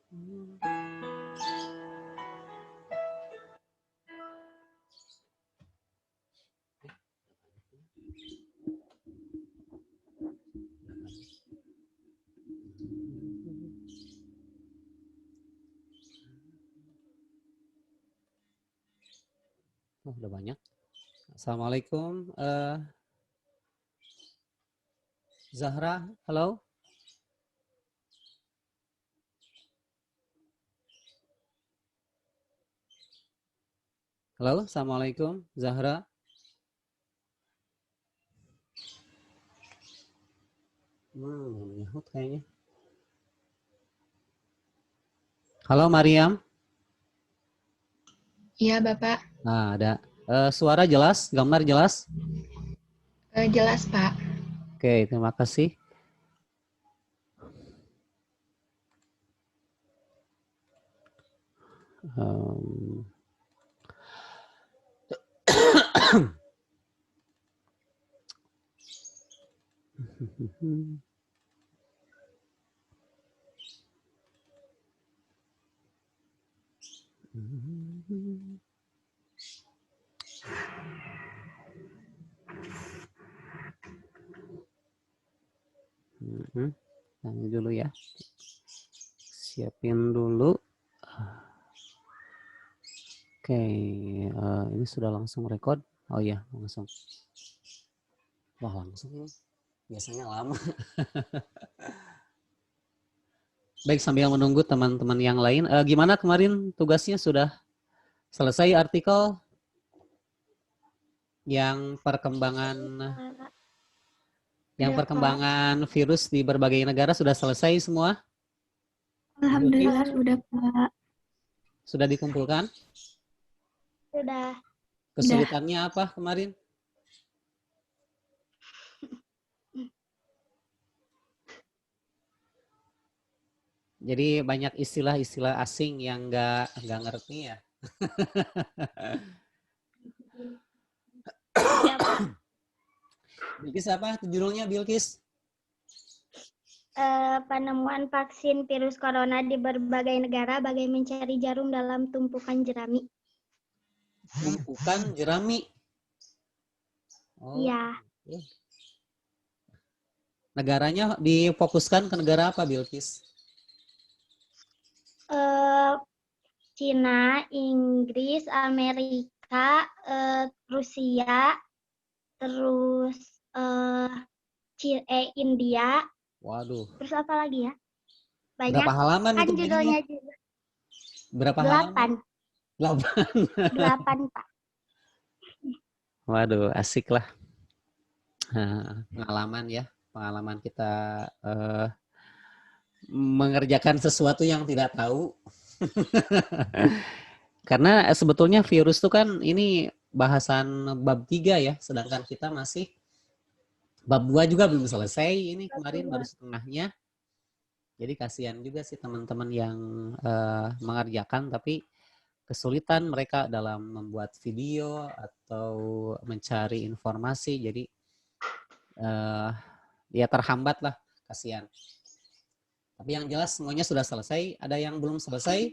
Oh, udah banyak. Assalamualaikum, Zahra, halo. Halo, assalamualaikum, Zahra. Nyahut kayaknya. Halo, Mariam. Iya, Bapak. Nah, ada. Suara jelas, gambar jelas. Jelas, Pak. Oke, terima kasih. Um, Tanya dulu ya. Siapin dulu. Oke, ini sudah langsung record. Oh iya, langsung. Wah, langsung ini. Biasanya lama. Baik, sambil menunggu teman-teman yang lain. Gimana kemarin tugasnya sudah selesai artikel yang perkembangan virus di berbagai negara sudah selesai semua? Alhamdulillah sudah, Pak. Sudah dikumpulkan? Sudah. Kesulitannya apa kemarin? Jadi banyak istilah-istilah asing yang nggak ngerti ya. Ya, Pak. Bilkis apa judulnya, Bilkis? Penemuan vaksin virus corona di berbagai negara bagai mencari jarum dalam tumpukan jerami. Tumpukan jerami. Oh, Iya. negaranya difokuskan ke negara apa, Bilkis? Cina, Inggris, Amerika, Rusia, terus India. Waduh. Terus apa lagi ya? Banyak. Berapa halaman kan itu judulnya juga. Berapa 8. halaman? 8, Pak. Waduh, asik lah. Pengalaman ya. Pengalaman kita mengerjakan sesuatu yang tidak tahu. Karena sebetulnya virus itu kan ini bahasan bab 3 ya, sedangkan kita masih bab 2 juga belum selesai, ini kemarin baru setengahnya. Jadi kasihan juga sih teman-teman yang mengerjakan tapi kesulitan mereka dalam membuat video atau mencari informasi, jadi ya terhambat lah, kasihan. Tapi yang jelas semuanya sudah selesai. Ada yang belum selesai?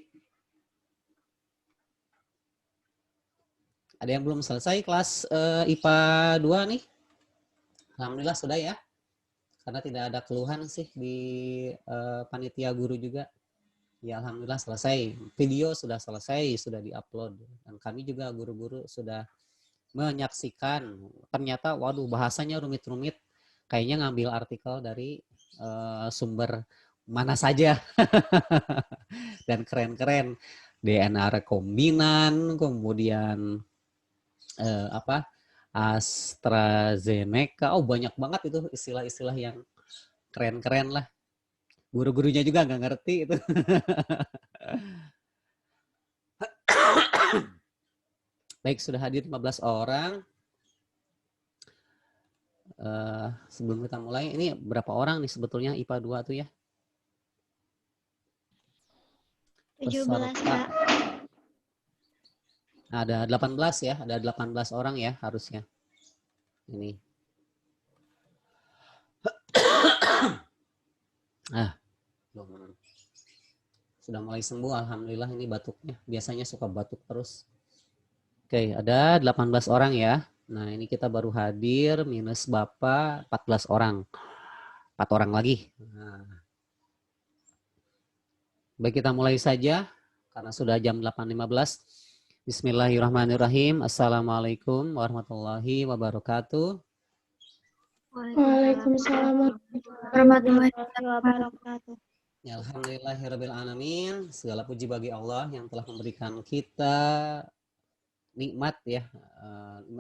Ada yang belum selesai kelas IPA 2 nih? Alhamdulillah sudah ya. Karena tidak ada keluhan sih di panitia guru juga. Ya alhamdulillah selesai. Video sudah selesai, sudah diupload. Dan kami juga guru-guru sudah menyaksikan. Ternyata waduh bahasanya rumit-rumit. Kayaknya ngambil artikel dari sumber mana saja. Dan keren-keren. DNA rekombinan, kemudian AstraZeneca. Oh banyak banget itu istilah-istilah yang keren-keren lah. Guru-gurunya juga nggak ngerti itu. Baik, sudah hadir 15 orang. Sebelum kita mulai, ini berapa orang nih sebetulnya IPA 2 tuh ya? 17, Pak. Nah, ada 18 ya, ada 18 orang ya harusnya. Ini. Sudah mulai sembuh, alhamdulillah ini batuknya. Biasanya suka batuk terus. Oke, ada 18 orang ya. Nah, ini kita baru hadir minus Bapak 14 orang. 4 orang lagi. Nah, baik, kita mulai saja karena sudah jam 8.15. Bismillahirrahmanirrahim. Assalamualaikum warahmatullahi wabarakatuh. Waalaikumsalam. Warahmatullahi wabarakatuh. Ya, alhamdulillahirrabbilalamin. Segala puji bagi Allah yang telah memberikan kita nikmat ya,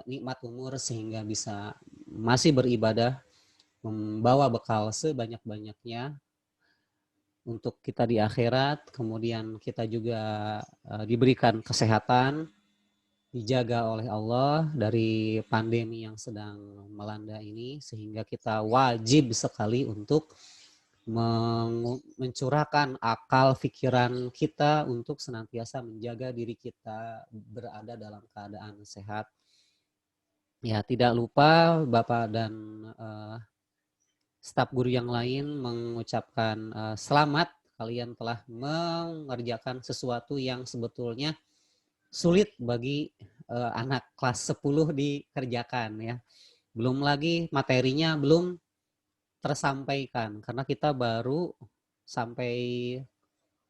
nikmat umur sehingga bisa masih beribadah, membawa bekal sebanyak-banyaknya untuk kita di akhirat. Kemudian kita juga diberikan kesehatan, dijaga oleh Allah dari pandemi yang sedang melanda ini, sehingga kita wajib sekali untuk mencurahkan akal pikiran kita untuk senantiasa menjaga diri kita berada dalam keadaan sehat. Ya, tidak lupa Bapak dan staf guru yang lain mengucapkan selamat, kalian telah mengerjakan sesuatu yang sebetulnya sulit bagi anak kelas 10 dikerjakan ya. Belum lagi materinya belum tersampaikan karena kita baru sampai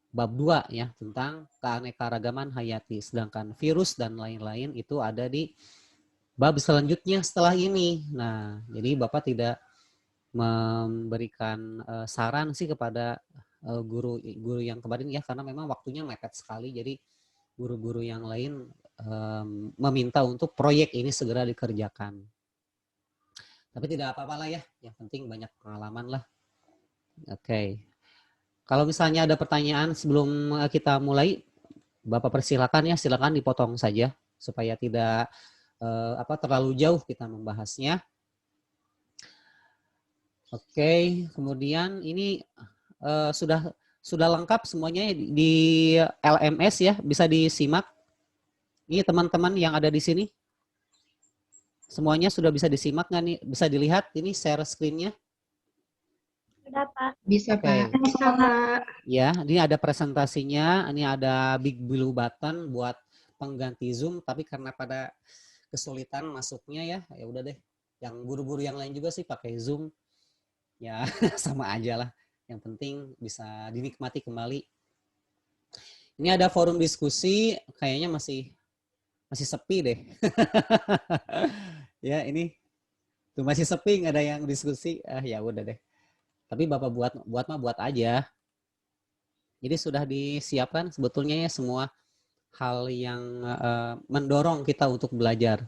bab 2 ya, tentang keanekaragaman hayati, sedangkan virus dan lain-lain itu ada di bab selanjutnya setelah ini. Nah, jadi Bapak tidak memberikan saran sih kepada guru yang kemarin ya, karena memang waktunya mepet sekali, jadi guru-guru yang lain meminta untuk proyek ini segera dikerjakan. Tapi tidak apa-apa lah ya, yang penting banyak pengalaman lah. Oke. Kalau misalnya ada pertanyaan sebelum kita mulai, Bapak persilakan ya, silakan dipotong saja supaya tidak terlalu jauh kita membahasnya. Oke, kemudian ini sudah lengkap semuanya di LMS ya, bisa disimak. Ini teman-teman yang ada di sini. Semuanya sudah bisa disimak nggak nih? Bisa dilihat ini share screen-nya? Sudah, Pak. Bisa, Oke. Pak. Bisa, Pak. Ya, ini ada presentasinya, ini ada big blue button buat pengganti Zoom, tapi karena pada kesulitan masuknya ya udah deh. Yang guru-guru yang lain juga sih pakai Zoom. Ya, sama aja lah. Yang penting bisa dinikmati kembali. Ini ada forum diskusi, kayaknya masih sepi deh. Ya, ini tuh masih sepi, nggak ada yang diskusi. Ya udah deh. Tapi Bapak buat aja. Jadi sudah disiapkan sebetulnya ya semua hal yang mendorong kita untuk belajar.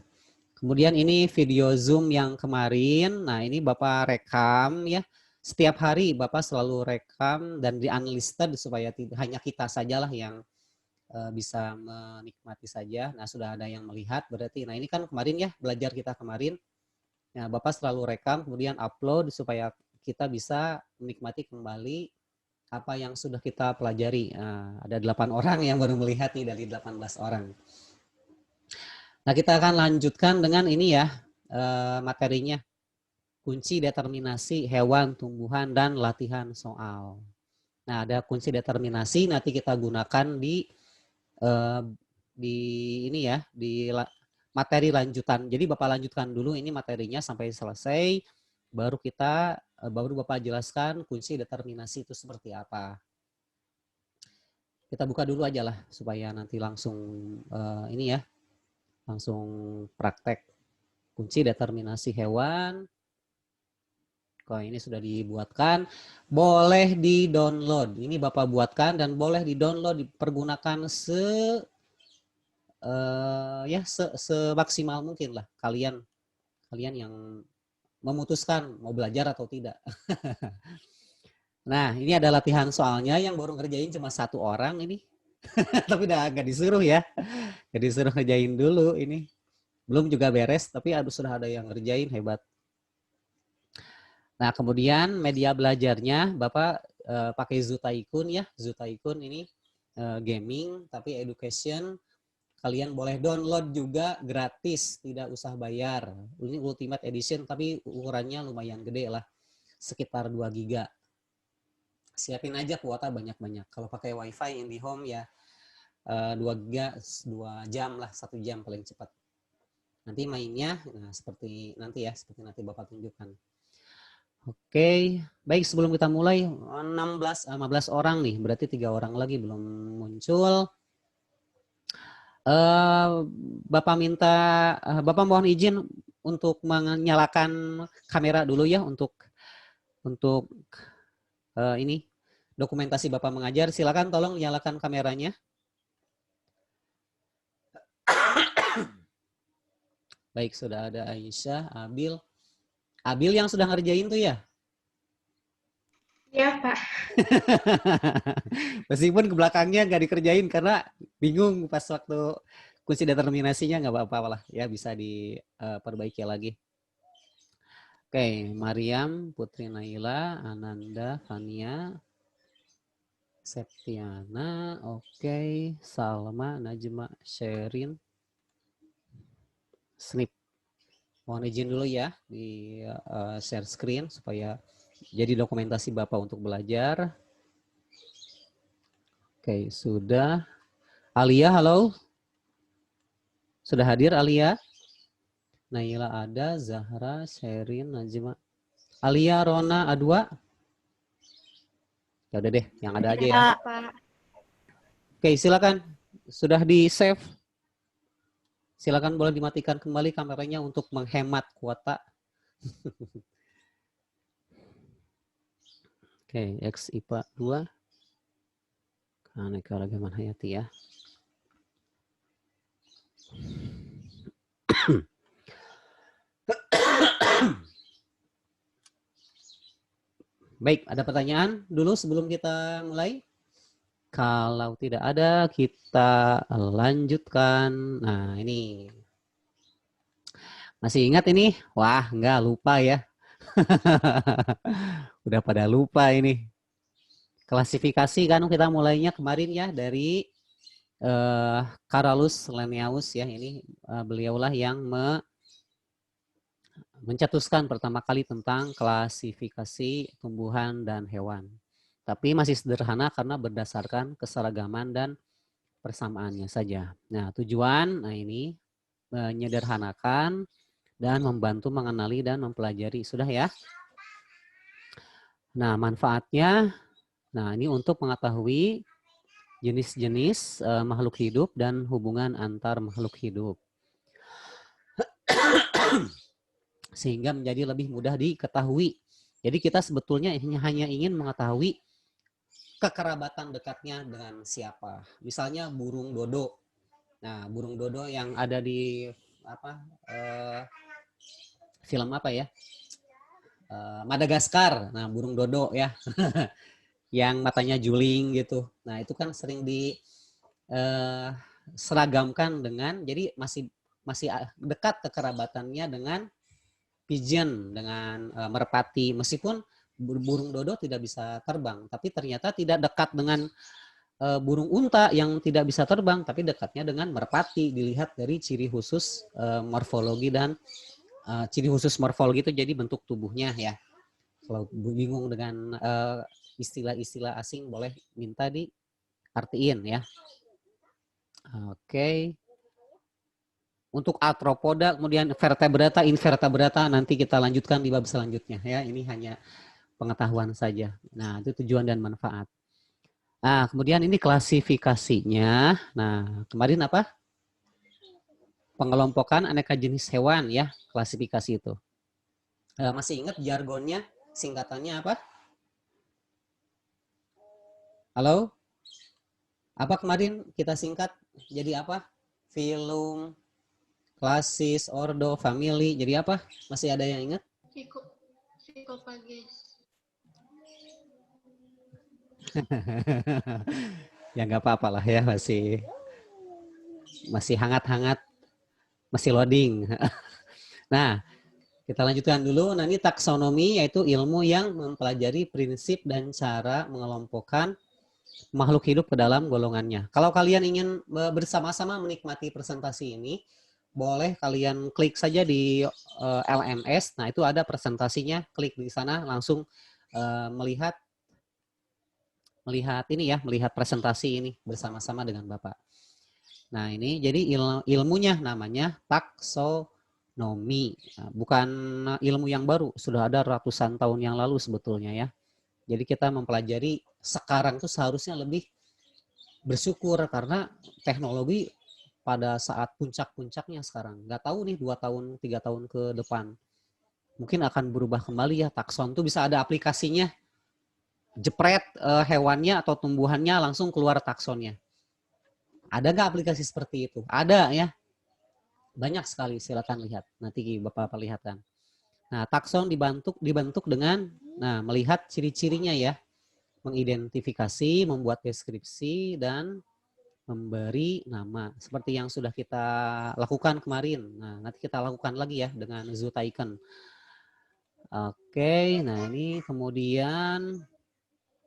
Kemudian ini video Zoom yang kemarin. Nah, ini Bapak rekam ya. Setiap hari Bapak selalu rekam dan di unlisted supaya hanya kita sajalah yang bisa menikmati saja. Nah, sudah ada yang melihat berarti. Nah, ini kan kemarin ya belajar kita kemarin. Nah, Bapak selalu rekam kemudian upload supaya kita bisa menikmati kembali apa yang sudah kita pelajari. Nah, ada 8 orang yang baru melihat nih dari 18 orang. Nah, kita akan lanjutkan dengan ini ya materinya. Kunci determinasi hewan, tumbuhan, dan latihan soal. Nah, ada kunci determinasi nanti kita gunakan di ini ya, di materi lanjutan. Jadi Bapak lanjutkan dulu ini materinya sampai selesai, baru Bapak jelaskan kunci determinasi itu seperti apa. Kita buka dulu aja lah supaya nanti langsung ini ya, langsung praktek kunci determinasi hewan. Kok ini sudah dibuatkan, boleh di-download. Ini Bapak buatkan dan boleh di-download, dipergunakan semaksimal mungkin lah kalian yang memutuskan mau belajar atau tidak. Nah, ini ada latihan soalnya yang baru ngerjain cuma 1 orang ini. Tapi udah nggak disuruh ya. Nggak disuruh ngerjain dulu ini. Belum juga beres, tapi sudah ada yang ngerjain, hebat. Nah, kemudian media belajarnya Bapak pakai Zutaikun ya. Zutaikun ini gaming tapi education. Kalian boleh download juga gratis, tidak usah bayar. Ini Ultimate Edition tapi ukurannya lumayan gede lah, sekitar 2 GB. siapin aja kuota banyak-banyak. Kalau pakai WiFi IndiHome ya 2 giga 2 jam lah, 1 jam paling cepat. Nanti mainnya nah seperti nanti Bapak tunjukkan. Oke, baik sebelum kita mulai 15 orang nih, berarti 3 orang lagi belum muncul. Bapak mohon izin untuk menyalakan kamera dulu ya untuk ini dokumentasi Bapak mengajar. Silakan tolong nyalakan kameranya. Baik, sudah ada Aisyah, Abil. Abil yang sudah ngerjain tuh ya? Iya, Pak. Meskipun ke belakangnya nggak dikerjain karena bingung pas waktu kunci determinasinya, nggak apa-apa lah ya, bisa diperbaiki lagi. Oke, Mariam, Putri Naila, Ananda, Fania, Septiana, oke, Salma, Najma, Sherin, Snip. Mohon izin dulu ya di share screen supaya jadi dokumentasi Bapak untuk belajar. Oke, sudah. Alia, halo. Sudah hadir Alia? Naila ada, Zahra, Sherin, Najma. Alia, Rona, A2. Ya udah deh, yang ada aja ya. Pak. Oke, silakan. Sudah di-save. Silakan boleh dimatikan kembali kameranya untuk menghemat kuota. Oke, X IPA 2. Keanekaragaman hayati ya. Baik, ada pertanyaan dulu sebelum kita mulai? Kalau tidak ada, kita lanjutkan. Nah, ini. Masih ingat ini? Wah, enggak lupa ya. Udah pada lupa ini. Klasifikasi kan kita mulainya kemarin ya dari Carolus Linnaeus ya. Ini beliaulah yang mencetuskan pertama kali tentang klasifikasi tumbuhan dan hewan. Tapi masih sederhana karena berdasarkan keseragaman dan persamaannya saja. Nah, tujuan ini menyederhanakan dan membantu mengenali dan mempelajari. Sudah ya? Nah, manfaatnya, nah ini untuk mengetahui jenis-jenis makhluk hidup dan hubungan antar makhluk hidup. Sehingga menjadi lebih mudah diketahui. Jadi kita sebetulnya hanya ingin mengetahui kekerabatan dekatnya dengan siapa. Misalnya burung dodo. Nah, burung dodo yang ada di film apa ya? Madagaskar. Nah, burung dodo ya. Yang matanya juling gitu. Nah, itu kan sering diseragamkan dengan, jadi masih dekat kekerabatannya dengan pigeon, dengan merpati. Meskipun burung dodo tidak bisa terbang, tapi ternyata tidak dekat dengan burung unta yang tidak bisa terbang, tapi dekatnya dengan merpati. Dilihat dari ciri khusus morfologi dan ciri khusus morfologi itu jadi bentuk tubuhnya ya. Kalau bingung dengan istilah-istilah asing boleh minta diartiin ya. Oke. Untuk arthropoda, kemudian vertebrata, invertebrata nanti kita lanjutkan di bab selanjutnya ya. Ini hanya pengetahuan saja. Nah, itu tujuan dan manfaat. Nah, kemudian ini klasifikasinya. Nah, kemarin apa? Pengelompokan aneka jenis hewan ya, klasifikasi itu. Masih ingat jargonnya, singkatannya apa? Halo? Apa kemarin kita singkat jadi apa? Filum, klasis, ordo, family, jadi apa? Masih ada yang ingat? Psikofages. Ya nggak apa-apa lah ya, masih hangat-hangat, masih loading. Nah, kita lanjutkan dulu. Nah, ini taksonomi, yaitu ilmu yang mempelajari prinsip dan cara mengelompokkan makhluk hidup ke dalam golongannya. Kalau kalian ingin bersama-sama menikmati presentasi ini, boleh kalian klik saja di LMS. Nah, itu ada presentasinya. Klik di sana langsung melihat melihat ini ya, melihat presentasi ini bersama-sama dengan Bapak. Nah, ini jadi ilmunya namanya taksonomi. Nah, bukan ilmu yang baru, sudah ada ratusan tahun yang lalu sebetulnya ya. Jadi kita mempelajari sekarang tuh seharusnya lebih bersyukur karena teknologi pada saat puncak-puncaknya sekarang. Nggak tahu nih 2 tahun, 3 tahun ke depan. Mungkin akan berubah kembali ya, takson tuh bisa ada aplikasinya. Jepret hewannya atau tumbuhannya langsung keluar taksonnya. Ada nggak aplikasi seperti itu? Ada ya. Banyak sekali, silakan lihat. Nanti Bapak perlihatkan. Nah, takson dibentuk dengan melihat ciri-cirinya ya. Mengidentifikasi, membuat deskripsi, dan memberi nama. Seperti yang sudah kita lakukan kemarin. Nah, nanti kita lakukan lagi ya dengan Zootycan. Oke, nah ini kemudian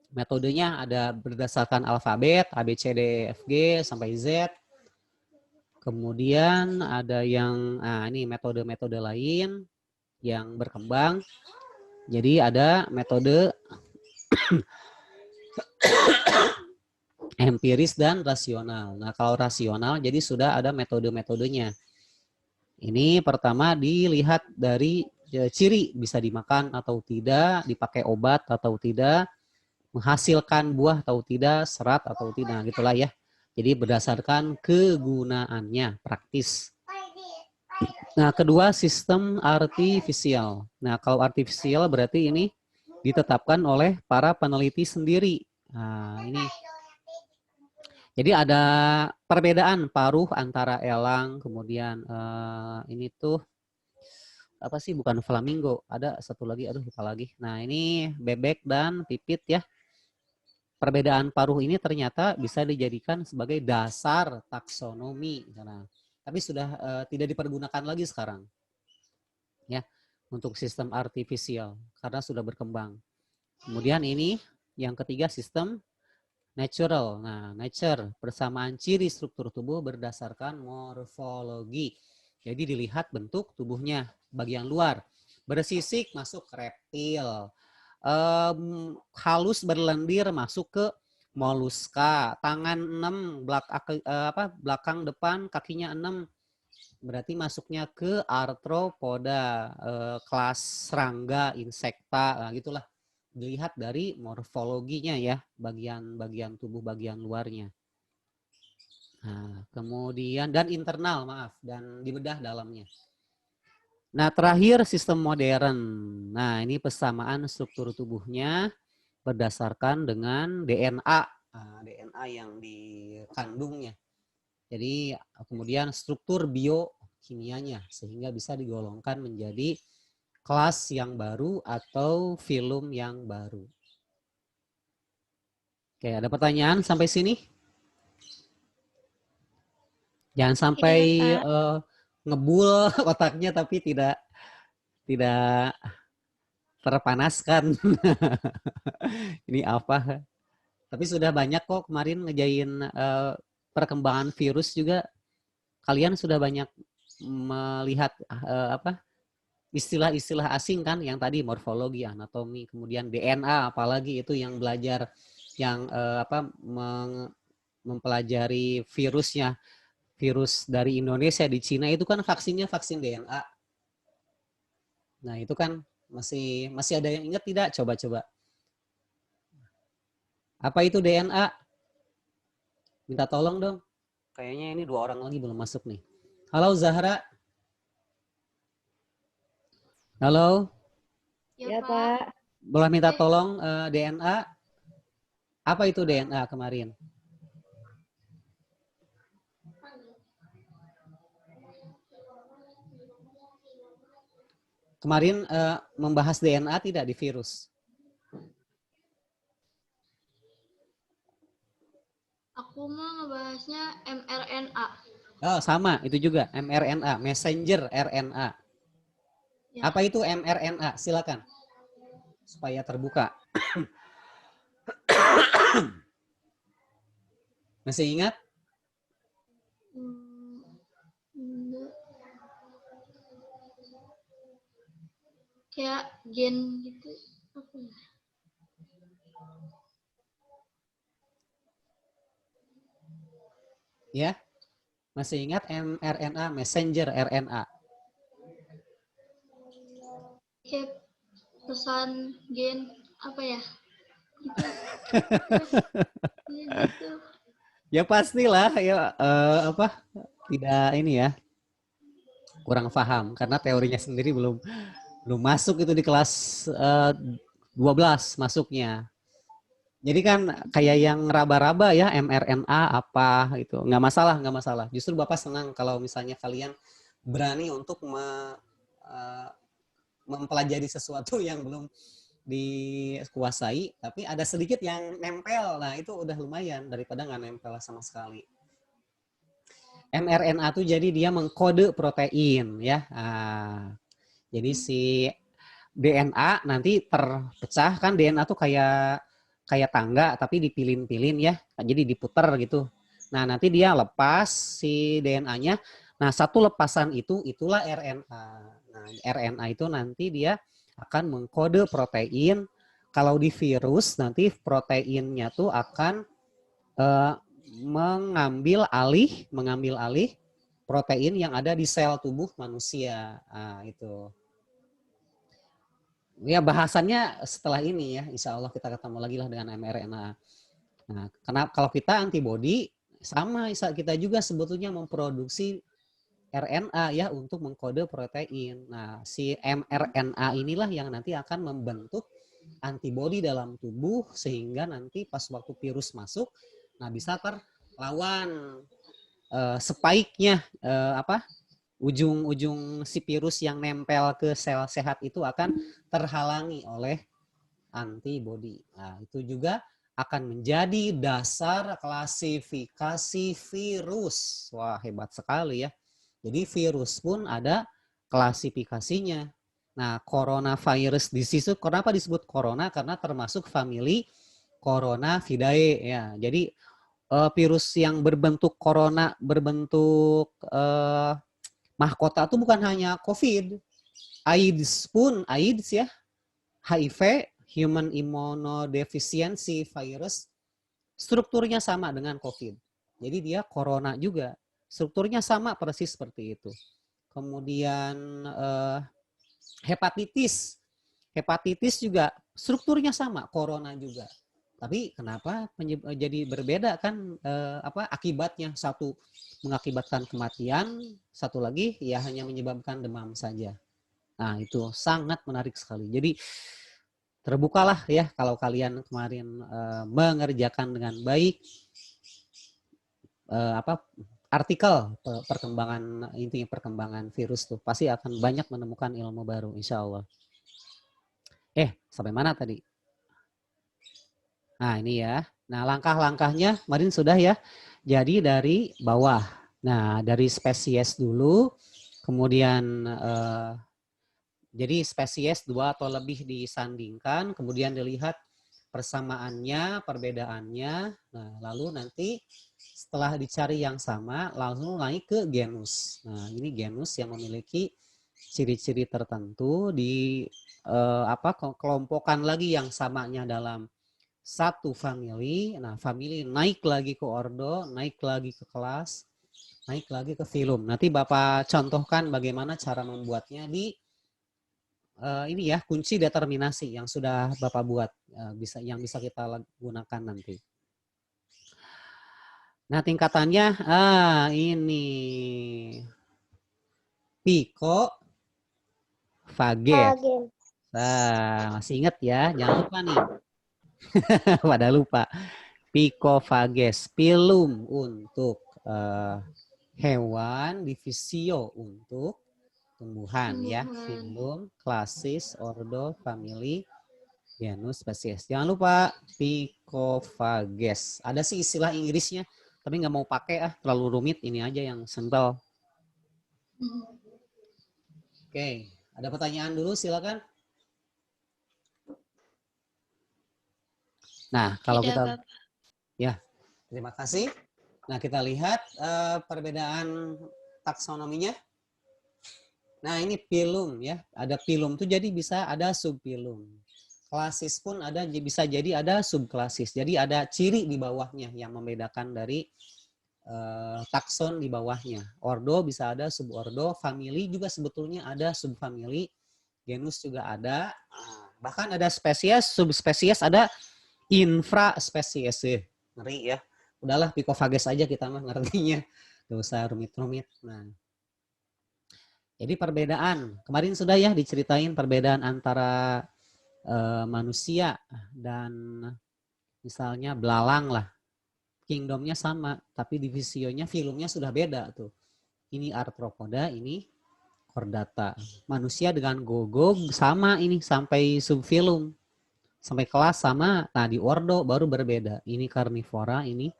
metodenya ada berdasarkan alfabet, A, B, C, D, F, G, sampai Z. Kemudian ada yang, ini metode-metode lain yang berkembang. Jadi ada metode empiris dan rasional. Nah, kalau rasional jadi sudah ada metode-metodenya. Ini pertama dilihat dari ciri, bisa dimakan atau tidak, dipakai obat atau tidak, menghasilkan buah atau tidak, serat atau tidak, gitulah ya. Jadi berdasarkan kegunaannya, praktis. Nah, kedua sistem artifisial. Nah, kalau artifisial berarti ini ditetapkan oleh para peneliti sendiri. Nah, ini. Jadi ada perbedaan paruh antara elang, kemudian ini tuh apa sih, bukan flamingo, ada satu lagi, aduh lupa lagi. Nah, ini bebek dan pipit ya. Perbedaan paruh ini ternyata bisa dijadikan sebagai dasar taksonomi. Nah, tapi sudah tidak dipergunakan lagi sekarang ya untuk sistem artifisial karena sudah berkembang. Kemudian ini yang ketiga sistem natural. Nah, nature, persamaan ciri struktur tubuh berdasarkan morfologi. Jadi dilihat bentuk tubuhnya bagian luar. Bersisik masuk ke reptil. Halus berlendir masuk ke moluska. Tangan 6, belakang depan, kakinya 6. Berarti masuknya ke arthropoda, kelas serangga, insekta, gitulah. Dilihat dari morfologinya ya, bagian tubuh bagian luarnya. Nah, kemudian dan internal, maaf, dan dibedah dalamnya. Nah, terakhir sistem modern. Nah, ini persamaan struktur tubuhnya berdasarkan dengan DNA, DNA yang dikandungnya. Jadi kemudian struktur biokimianya sehingga bisa digolongkan menjadi kelas yang baru atau film yang baru. Oke, ada pertanyaan sampai sini? Jangan sampai ngebul otaknya tapi tidak terpanaskan. Ini apa? Tapi sudah banyak kok kemarin ngejain perkembangan virus juga. Kalian sudah banyak melihat istilah-istilah asing kan, yang tadi morfologi, anatomi, kemudian DNA, apalagi itu yang belajar yang mempelajari virusnya, virus dari Indonesia di Cina itu kan vaksinnya vaksin DNA. Nah, itu kan masih ada yang ingat tidak? Coba-coba. Apa itu DNA? Minta tolong dong. Kayaknya ini 2 orang lagi belum masuk nih. Halo Zahra. Halo. Ya, Pak. Boleh minta tolong DNA? Apa itu DNA kemarin? Kemarin membahas DNA tidak di virus? Aku mau ngebahasnya mRNA. Oh, sama, itu juga mRNA, messenger RNA. Ya. Apa itu mRNA? Silakan. Supaya terbuka. Masih ingat? Kayak gen gitu. Apa ya? Ya, masih ingat mRNA, messenger RNA. Kayak pesan gen apa ya? Gitu. Ya, gitu. Ya pastilah ya apa tidak ini ya kurang paham karena teorinya sendiri belum belum masuk itu di kelas 12 masuknya. Jadi kan kayak yang raba-raba ya mRNA apa gitu nggak masalah nggak masalah. Justru Bapak senang kalau misalnya kalian berani untuk mempelajari sesuatu yang belum dikuasai, tapi ada sedikit yang nempel. Nah itu udah lumayan daripada nggak nempel sama sekali. mRNA tuh jadi dia mengkode protein ya. Nah, jadi si DNA nanti terpecah kan DNA tuh kayak kayak tangga tapi dipilin-pilin ya. Jadi diputer gitu. Nah, nanti dia lepas si DNA-nya. Nah, satu lepasan itu itulah RNA. Nah, RNA itu nanti dia akan mengkode protein. Kalau di virus nanti proteinnya tuh akan eh, mengambil alih protein yang ada di sel tubuh manusia. Nah, itu. Ya bahasannya setelah ini ya, insya Allah kita ketemu lagi lah dengan mRNA. Nah, karena kalau kita antibody sama kita juga sebetulnya memproduksi RNA ya untuk mengkode protein. Nah, si mRNA inilah yang nanti akan membentuk antibody dalam tubuh sehingga nanti pas waktu virus masuk, nah bisa terlawan spike-nya apa ujung-ujung si virus yang nempel ke sel sehat itu akan terhalangi oleh antibodi. Nah, itu juga akan menjadi dasar klasifikasi virus. Wah, hebat sekali ya. Jadi virus pun ada klasifikasinya. Nah, coronavirus disease itu kenapa disebut corona? Karena termasuk famili Coronavidae ya. Jadi virus yang berbentuk corona, berbentuk mahkota itu bukan hanya COVID, AIDS pun, AIDS ya, HIV, Human Immunodeficiency Virus, strukturnya sama dengan COVID. Jadi dia corona juga, strukturnya sama persis seperti itu. Kemudian hepatitis, hepatitis juga strukturnya sama, corona juga. Tapi kenapa jadi berbeda kan apa akibatnya? Satu mengakibatkan kematian, satu lagi ya hanya menyebabkan demam saja. Nah, itu sangat menarik sekali. Jadi terbukalah ya kalau kalian kemarin mengerjakan dengan baik apa artikel perkembangan intinya perkembangan virus tuh pasti akan banyak menemukan ilmu baru insya Allah. Sampai mana tadi? Nah, ini ya. Nah, langkah-langkahnya kemarin sudah ya. Jadi dari bawah. Nah, dari spesies dulu, kemudian jadi spesies 2 atau lebih disandingkan, kemudian dilihat persamaannya, perbedaannya. Nah, lalu nanti setelah dicari yang sama, langsung naik ke genus. Nah, ini genus yang memiliki ciri-ciri tertentu di kelompokan lagi yang samanya dalam satu family. Nah, family naik lagi ke ordo, naik lagi ke kelas, naik lagi ke filum. Nanti Bapak contohkan bagaimana cara membuatnya di ini ya, kunci determinasi yang sudah Bapak buat yang bisa kita gunakan nanti. Nah, tingkatannya ini Pico Fages. Nah, masih ingat ya, jangan lupa nih. Pada lupa. Picofages, pilum untuk hewan, divisio untuk tumbuhan ya, filum, klasis, ordo, family, genus, spesies. Jangan lupa Picofages. Ada sih istilah Inggrisnya, tapi nggak mau pakai terlalu rumit. Ini aja yang simple. Oke, ada pertanyaan dulu silakan. Nah, kalau kita ya, terima kasih. Nah, kita lihat perbedaan taksonominya. Nah, ini pilum ya. Ada pilum tuh jadi bisa ada subpilum. Klasis pun bisa jadi ada subklasis. Jadi ada ciri di bawahnya yang membedakan dari takson di bawahnya. Ordo bisa ada, subordo, family juga sebetulnya ada, subfamily, genus juga ada. Bahkan ada spesies, subspesies, ada infraspesies. Ngeri ya. Udahlah Picophages aja kita mah ngertinya. Gak usah rumit-rumit. Nah, jadi perbedaan. Kemarin sudah ya diceritain perbedaan antara manusia dan misalnya belalang lah. Kingdomnya sama, tapi divisionya, filumnya sudah beda tuh. Ini arthropoda, ini chordata. Manusia dengan gogo sama ini sampai subfilum. Sampai kelas sama, nah di ordo baru berbeda. Ini karnivora, ini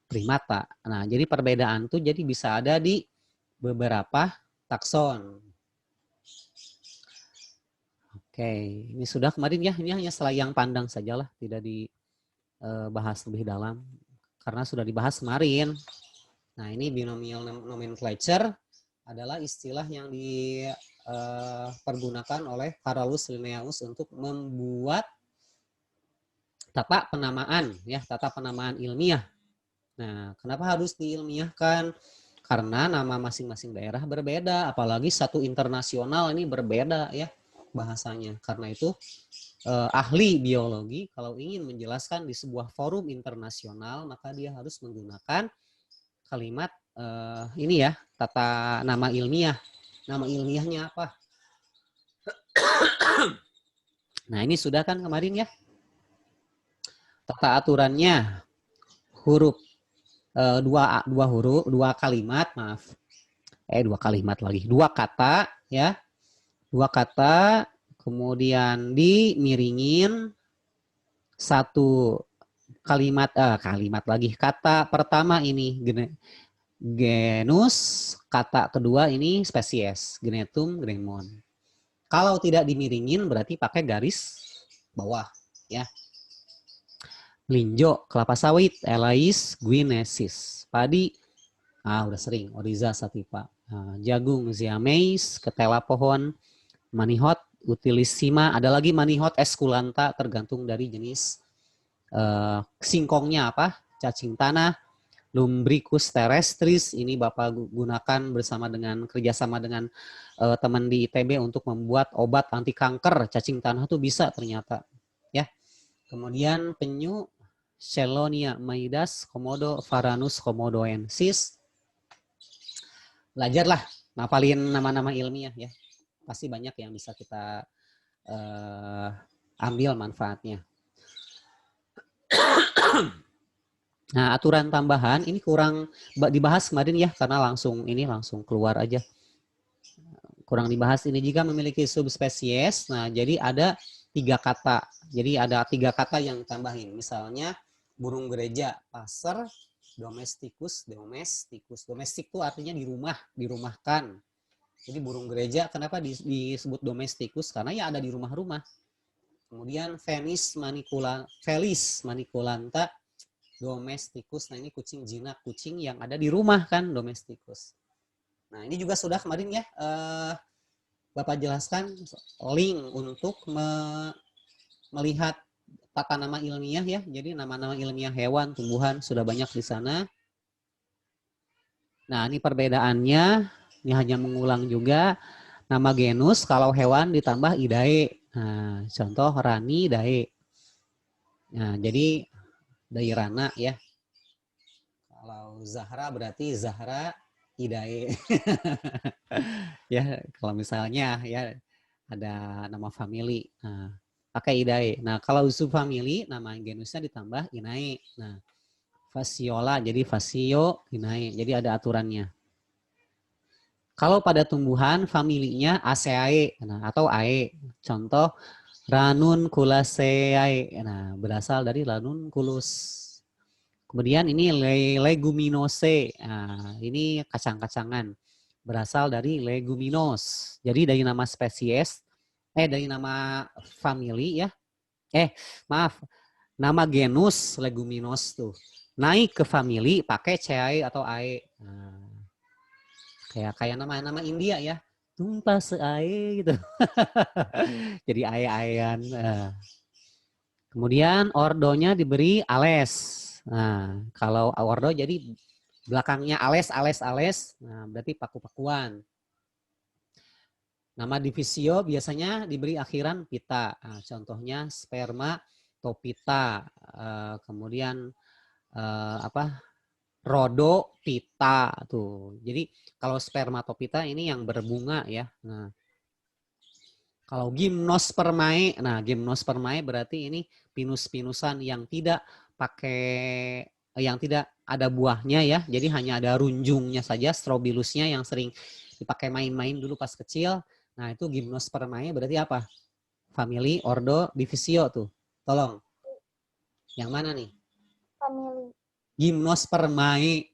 primata. Nah, jadi perbedaan tuh jadi bisa ada di beberapa takson. Oke, ini sudah kemarin ya, ini hanya selayang pandang sajalah, tidak dibahas lebih dalam. Karena sudah dibahas kemarin. Nah, ini binomial nomenclature adalah istilah yang dipergunakan oleh Carolus Linnaeus untuk membuat tata penamaan, ya, tata penamaan ilmiah. Nah, kenapa harus diilmiahkan? Karena nama masing-masing daerah berbeda, apalagi satu internasional ini berbeda ya bahasanya. Karena itu ahli biologi kalau ingin menjelaskan di sebuah forum internasional, maka dia harus menggunakan kalimat ini ya, tata nama ilmiah. Nama ilmiahnya apa? Nah, ini sudah kan kemarin ya. Tata aturannya huruf dua kalimat, maaf. Dua kalimat lagi. Dua kata ya. Dua kata, kemudian dimiringin satu kalimat lagi. Kata pertama ini genus, kata kedua ini spesies, genetum, genemon. Kalau tidak dimiringin berarti pakai garis bawah ya. Melinjo, kelapa sawit, elais, guinesis. Padi, udah sering, Oryza sativa. Jagung, ziamais, ketela pohon, manihot, utilissima, ada lagi manihot esculenta, tergantung dari jenis singkongnya apa, cacing tanah, lumbricus terrestris, ini Bapak gunakan kerjasama dengan teman di ITB untuk membuat obat anti kanker, cacing tanah tuh bisa ternyata, ya. Kemudian penyu, Chelonia maidas, komodo, Varanus komodoensis. Belajarlah, ngapalin nama-nama ilmiah ya. Pasti banyak yang bisa kita ambil manfaatnya. Nah, aturan tambahan ini kurang dibahas kemarin ya, karena langsung keluar aja. Kurang dibahas ini jika memiliki subspesies. Nah, jadi ada 3 kata. Jadi ada 3 kata yang tambahin. Misalnya burung gereja, passer, domesticus, domesticus. Domestik itu artinya di rumah, dirumahkan. Jadi burung gereja kenapa disebut domesticus? Karena ya ada di rumah-rumah. Kemudian Felis maniculanta domesticus. Nah, ini kucing jinak, kucing yang ada di rumah kan, domesticus. Nah, ini juga sudah kemarin ya Bapak jelaskan link untuk melihat tata nama ilmiah ya. Jadi nama-nama ilmiah hewan, tumbuhan sudah banyak di sana. Nah, ini perbedaannya. Ini hanya mengulang juga. Nama genus kalau hewan ditambah idae. Nah, contoh rani dae. Nah, jadi dairana ya. Kalau Zahra berarti Zahra idae. Ya, kalau misalnya ya ada nama family. Nah, pakai idae. Nah, kalau subfamily nama genusnya ditambah inae. Nah, Fasciola jadi Fascio inae. Jadi ada aturannya. Kalau pada tumbuhan familinya Aceae atau Ae. Contoh Ranunculaceae. Nah, berasal dari Ranunculus. Kemudian ini Leguminosae. Nah, ini kacang-kacangan. Berasal dari leguminos. Jadi dari nama spesies dari nama family ya. Nama genus leguminos tuh. Naik ke family pakai Ceae atau Ae. Nah, kayak nama-nama India ya, tumpah seae gitu. Jadi ae-aean. Kemudian ordonya diberi ales. Nah, kalau ordo jadi belakangnya ales, ales, ales. Nah, berarti paku-pakuan. Nama divisio biasanya diberi akhiran pita. Nah, contohnya spermatopita. Kemudian rodopita tuh. Jadi kalau spermatopita ini yang berbunga ya. Nah, kalau gymnospermae, nah gymnospermae berarti ini pinus-pinusan yang tidak ada buahnya ya. Jadi hanya ada runjungnya saja, strobilusnya yang sering dipakai main-main dulu pas kecil. Nah, itu gymnospermae berarti apa? Family, ordo, divisio tuh. Tolong. Yang mana nih? Family. Gymnospermae.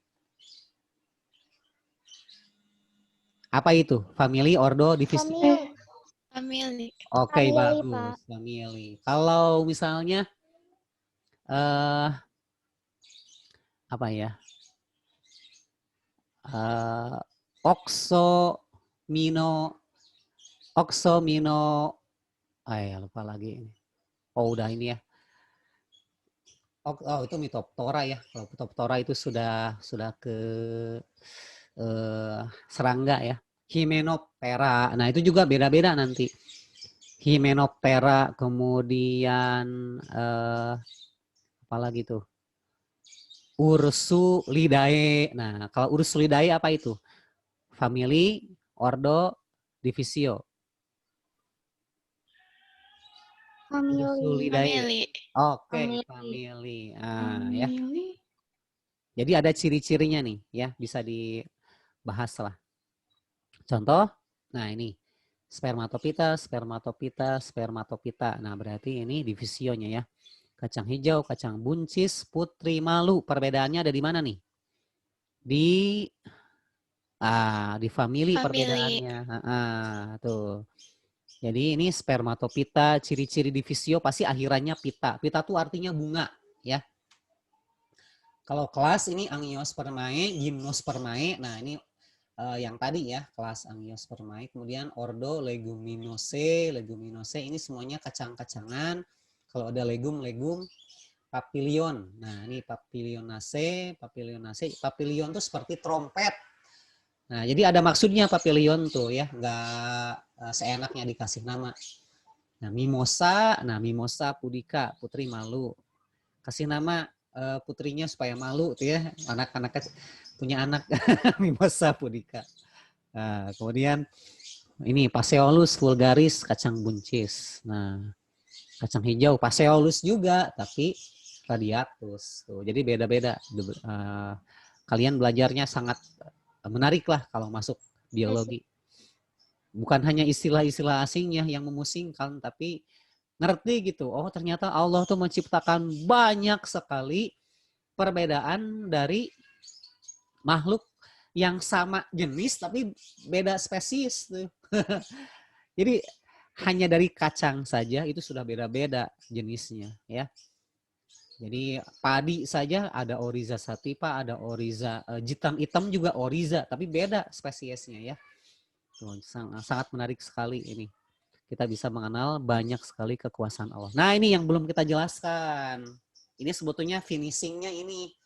Apa itu? Family, ordo, divisio. Family. Oke, Family, bagus. Pak. Family. Kalau misalnya apa ya? Oxomino, lupa lagi. Oh, udah ini ya. Oh, itu Mitoptora ya. Kalau Mitoptora itu sudah ke serangga ya. Hymenoptera. Nah, itu juga beda-beda nanti. Hymenoptera, kemudian apa lagi tuh? Ursulidae. Nah, kalau Ursulidae apa itu? Family, ordo, divisio. Ursulidae. Oke, family. Ya. Jadi ada ciri-cirinya nih, ya, bisa dibahas lah. Contoh, nah ini spermatopita, spermatopita, spermatopita. Nah, berarti ini divisionya ya. Kacang hijau, kacang buncis, putri malu. Perbedaannya ada di mana nih? Di family perbedaannya. Tuh. Jadi ini spermatopita, ciri-ciri divisio pasti akhirannya pita. Pita tuh artinya bunga, ya. Kalau kelas ini Angiospermae, Gymnospermae. Nah, ini yang tadi ya, kelas Angiospermae. Kemudian ordo Leguminosae, Leguminosae ini semuanya kacang-kacangan. Kalau ada legum, papilion. Nah, ini Papilionaceae, Papilionaceae. Papilion tuh seperti trompet. Nah, jadi ada maksudnya papilion tuh ya, nggak seenaknya dikasih nama. Nah, Mimosa pudica, putri malu. Kasih nama putrinya supaya malu tuh ya, anak-anak punya anak Mimosa pudica. Nah, kemudian ini Passeolus vulgaris, kacang buncis. Nah, kacang hijau Passeolus juga, tapi radiatus. Tuh, jadi beda-beda. Kalian belajarnya sangat menarik lah kalau masuk biologi. Bukan hanya istilah-istilah asingnya yang memusingkan, tapi ngerti gitu. Oh, ternyata Allah tuh menciptakan banyak sekali perbedaan dari makhluk yang sama jenis tapi beda spesies tuh. Jadi hanya dari kacang saja itu sudah beda-beda jenisnya ya. Jadi padi saja ada Oryza sativa, ada Oryza jitang hitam juga Oryza, tapi beda spesiesnya ya. Tuh, sangat menarik sekali ini. Kita bisa mengenal banyak sekali kekuasaan Allah. Nah, ini yang belum kita jelaskan. Ini sebetulnya finishingnya ini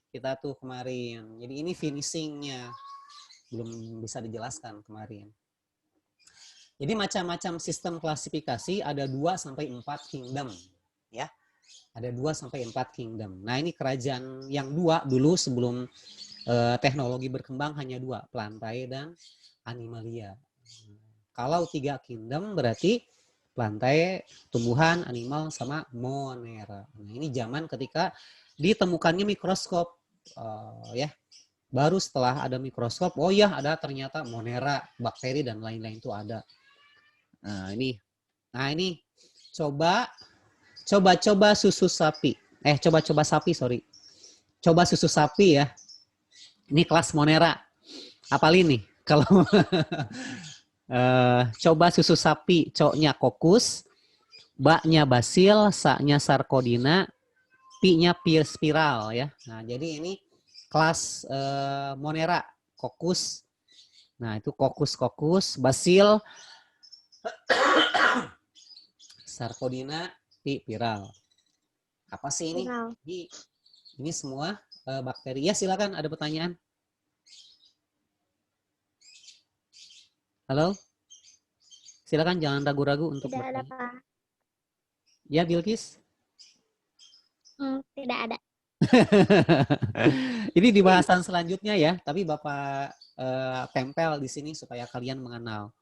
kita tuh kemarin. Jadi ini finishingnya belum bisa dijelaskan kemarin. Jadi macam-macam sistem klasifikasi ada 2-4 kingdom ya. Ada 2-4 kingdom. Nah, ini kerajaan yang 2 dulu sebelum teknologi berkembang hanya 2, Plantae dan Animalia. Kalau 3 kingdom berarti Plantae, tumbuhan, animal, sama Monera. Nah, ini zaman ketika ditemukannya mikroskop ya. Baru setelah ada mikroskop, oh ya ada ternyata Monera, bakteri dan lain-lain itu ada. Nah, ini coba susu sapi. Coba sapi, sorry. Coba susu sapi ya. Ini kelas Monera. Apalin nih kalau coba susu sapi, coknya kokus, baknya basil, saknya sarkodina, pi-nya spiral ya. Nah, jadi ini kelas Monera, kokus. Nah, itu kokus, basil, sarkodina, pi, spiral. Apa sih ini? Ini semua bakteri. Ya, silakan ada pertanyaan. Halo? Silakan jangan ragu-ragu untuk Tidak ada, bertanya. Pak. Ya, Bilkis. Tidak ada. Ini di bahasan selanjutnya ya, tapi Bapak tempel di sini supaya kalian mengenal.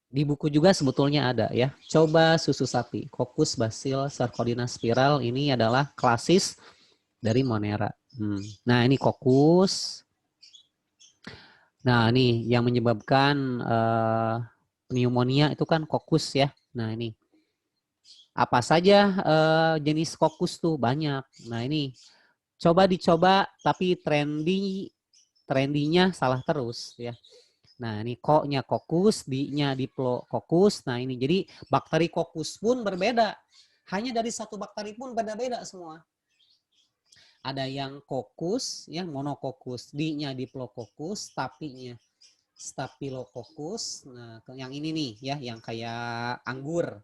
Di buku juga sebetulnya ada ya. Coba susu sapi, Coccus bacil sarcodina spiral ini adalah klasis dari Monera. Nah, ini Coccus. Nah, ini yang menyebabkan pneumonia itu kan Coccus ya. Nah, ini apa saja jenis Coccus tuh banyak. Nah, ini coba dicoba tapi trendinya salah terus ya. Nah, ini ko-nya Coccus, di-nya Diplococcus. Nah, ini jadi bakteri Coccus pun berbeda. Hanya dari satu bakteri pun beda-beda semua. Ada yang Coccus, ya monococcus, di-nya Diplococcus, tapi-nya Staphylococcus. Nah, yang ini nih ya, yang kayak anggur.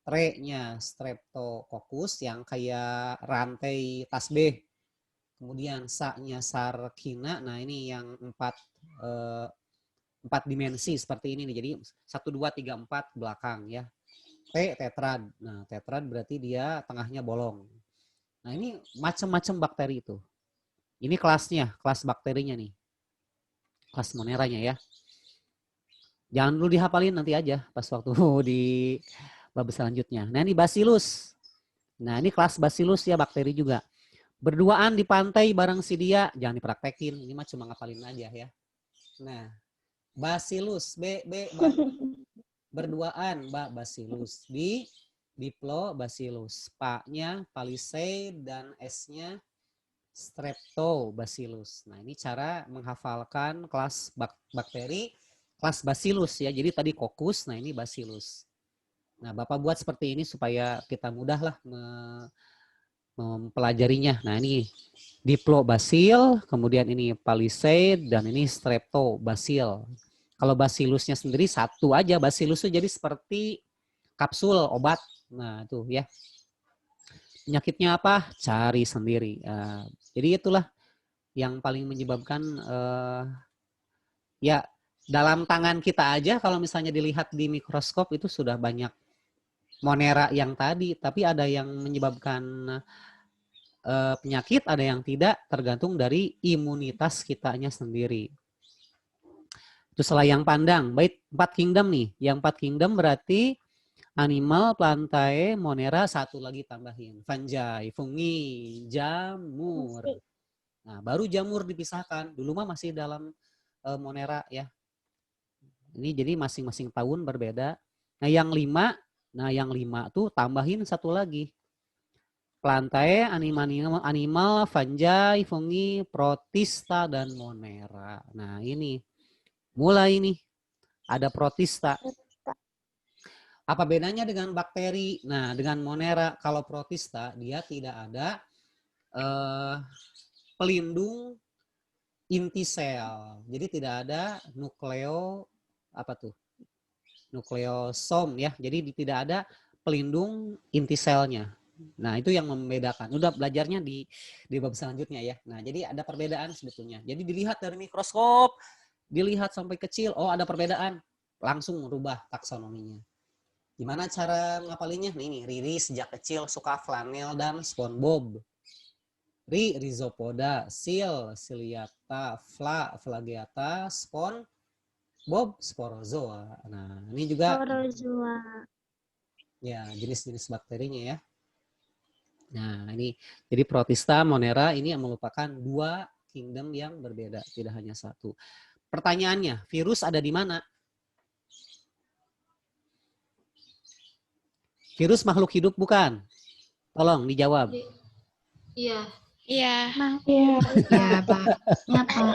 Tre-nya Streptococcus, yang kayak rantai tasbih. Kemudian sa-nya Sarcina. Nah, ini yang empat dimensi seperti ini nih. Jadi 1, 2, 3, 4 belakang ya. Tetrad. Nah, tetrad berarti dia tengahnya bolong. Nah, ini macam-macam bakteri itu. Ini kelasnya, kelas bakterinya nih. Kelas Moneranya ya. Jangan dulu dihafalin, nanti aja pas waktu di bab selanjutnya. Nah, ini Bacillus. Nah, ini kelas Bacillus ya, bakteri juga. Berduaan di pantai bareng si dia, jangan dipraktekin. Ini mah cuma ngapalin aja ya. Nah, Bacillus, berduaan, Bacillus. Diplobacillus. Pa-nya Palisade dan S-nya Streptobacillus. Nah, ini cara menghafalkan kelas bakteri, kelas Bacillus ya. Jadi tadi Coccus, nah ini Bacillus. Nah, Bapak buat seperti ini supaya kita mudah lah mempelajarinya. Nah, ini Diplobacil, kemudian ini Palisade, dan ini Streptobacil. Kalau Bacillusnya sendiri satu aja, Bacillus itu jadi seperti kapsul obat. Nah, itu ya. Penyakitnya apa? Cari sendiri. Jadi itulah yang paling menyebabkan ya dalam tangan kita aja kalau misalnya dilihat di mikroskop itu sudah banyak Monera yang tadi, tapi ada yang menyebabkan penyakit, ada yang tidak, tergantung dari imunitas kitanya sendiri. Itu selayang pandang. Baik, 4 kingdom nih. Yang 4 kingdom berarti animal, plantae, monera, satu lagi tambahin. Fungi, fungi, jamur. Nah, baru jamur dipisahkan. Dulu mah masih dalam monera ya. Ini jadi masing-masing tahun berbeda. Nah, yang 5 tuh tambahin satu lagi. Plantae, animal, fungi, fungi, protista, dan monera. Nah, ini. Mulai nih. Ada protista. Apa bedanya dengan bakteri? Nah, dengan monera, kalau protista dia tidak ada pelindung inti sel. Jadi tidak ada nukleosom ya. Jadi tidak ada pelindung inti selnya. Nah, itu yang membedakan. Udah belajarnya di bab selanjutnya ya. Nah, jadi ada perbedaan sebetulnya. Jadi dilihat dari mikroskop, dilihat sampai kecil, oh ada perbedaan. Langsung merubah taksonominya. Gimana cara ngapalinya? Nih, Riri sejak kecil suka flanel dan SpongeBob. Rhizopoda, Ciliata, Flageata, SpongeBob, Sporozoa. Nah, ini juga Sporozoa. Ya, jenis-jenis bakterinya ya. Nah, ini jadi Protista, Monera ini yang merupakan 2 kingdom yang berbeda, tidak hanya satu. Pertanyaannya, virus ada di mana? Virus makhluk hidup bukan? Tolong dijawab. Iya. Iya. Iya, Pak. Ya, Pak.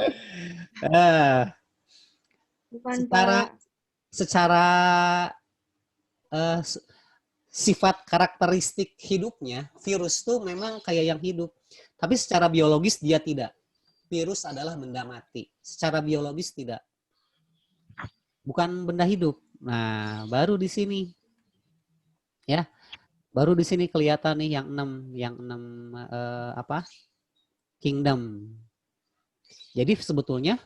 bukan Secara sifat karakteristik hidupnya, virus tuh memang kayak yang hidup. Tapi secara biologis dia tidak. Virus adalah benda mati. Secara biologis tidak. Bukan benda hidup. Nah, baru di sini. Ya. Baru di sini kelihatan nih yang 6 apa? kingdom. Jadi sebetulnya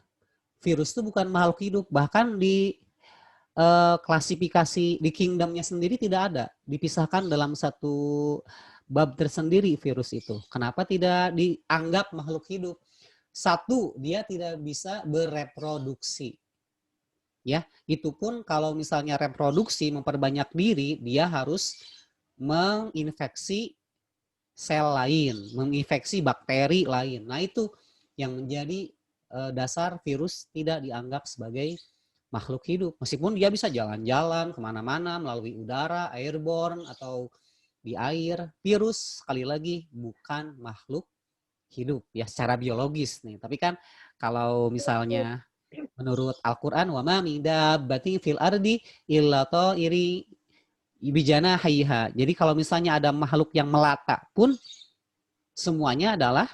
virus itu bukan makhluk hidup, bahkan di klasifikasi di kingdomnya sendiri tidak ada, dipisahkan dalam satu bab tersendiri virus itu. Kenapa tidak dianggap makhluk hidup? Satu, dia tidak bisa bereproduksi. Ya, itu pun kalau misalnya reproduksi memperbanyak diri, dia harus menginfeksi sel lain, menginfeksi bakteri lain. Nah, itu yang menjadi dasar virus tidak dianggap sebagai makhluk hidup. Meskipun dia bisa jalan-jalan kemana-mana melalui udara, airborne, atau di air. Virus, sekali lagi, bukan makhluk hidup ya secara biologis nih. Tapi kan kalau misalnya menurut Al-Quran, wa ma min dabbatin fil ardi illa ta'iri ibijana hayha. Jadi kalau misalnya ada makhluk yang melata pun semuanya adalah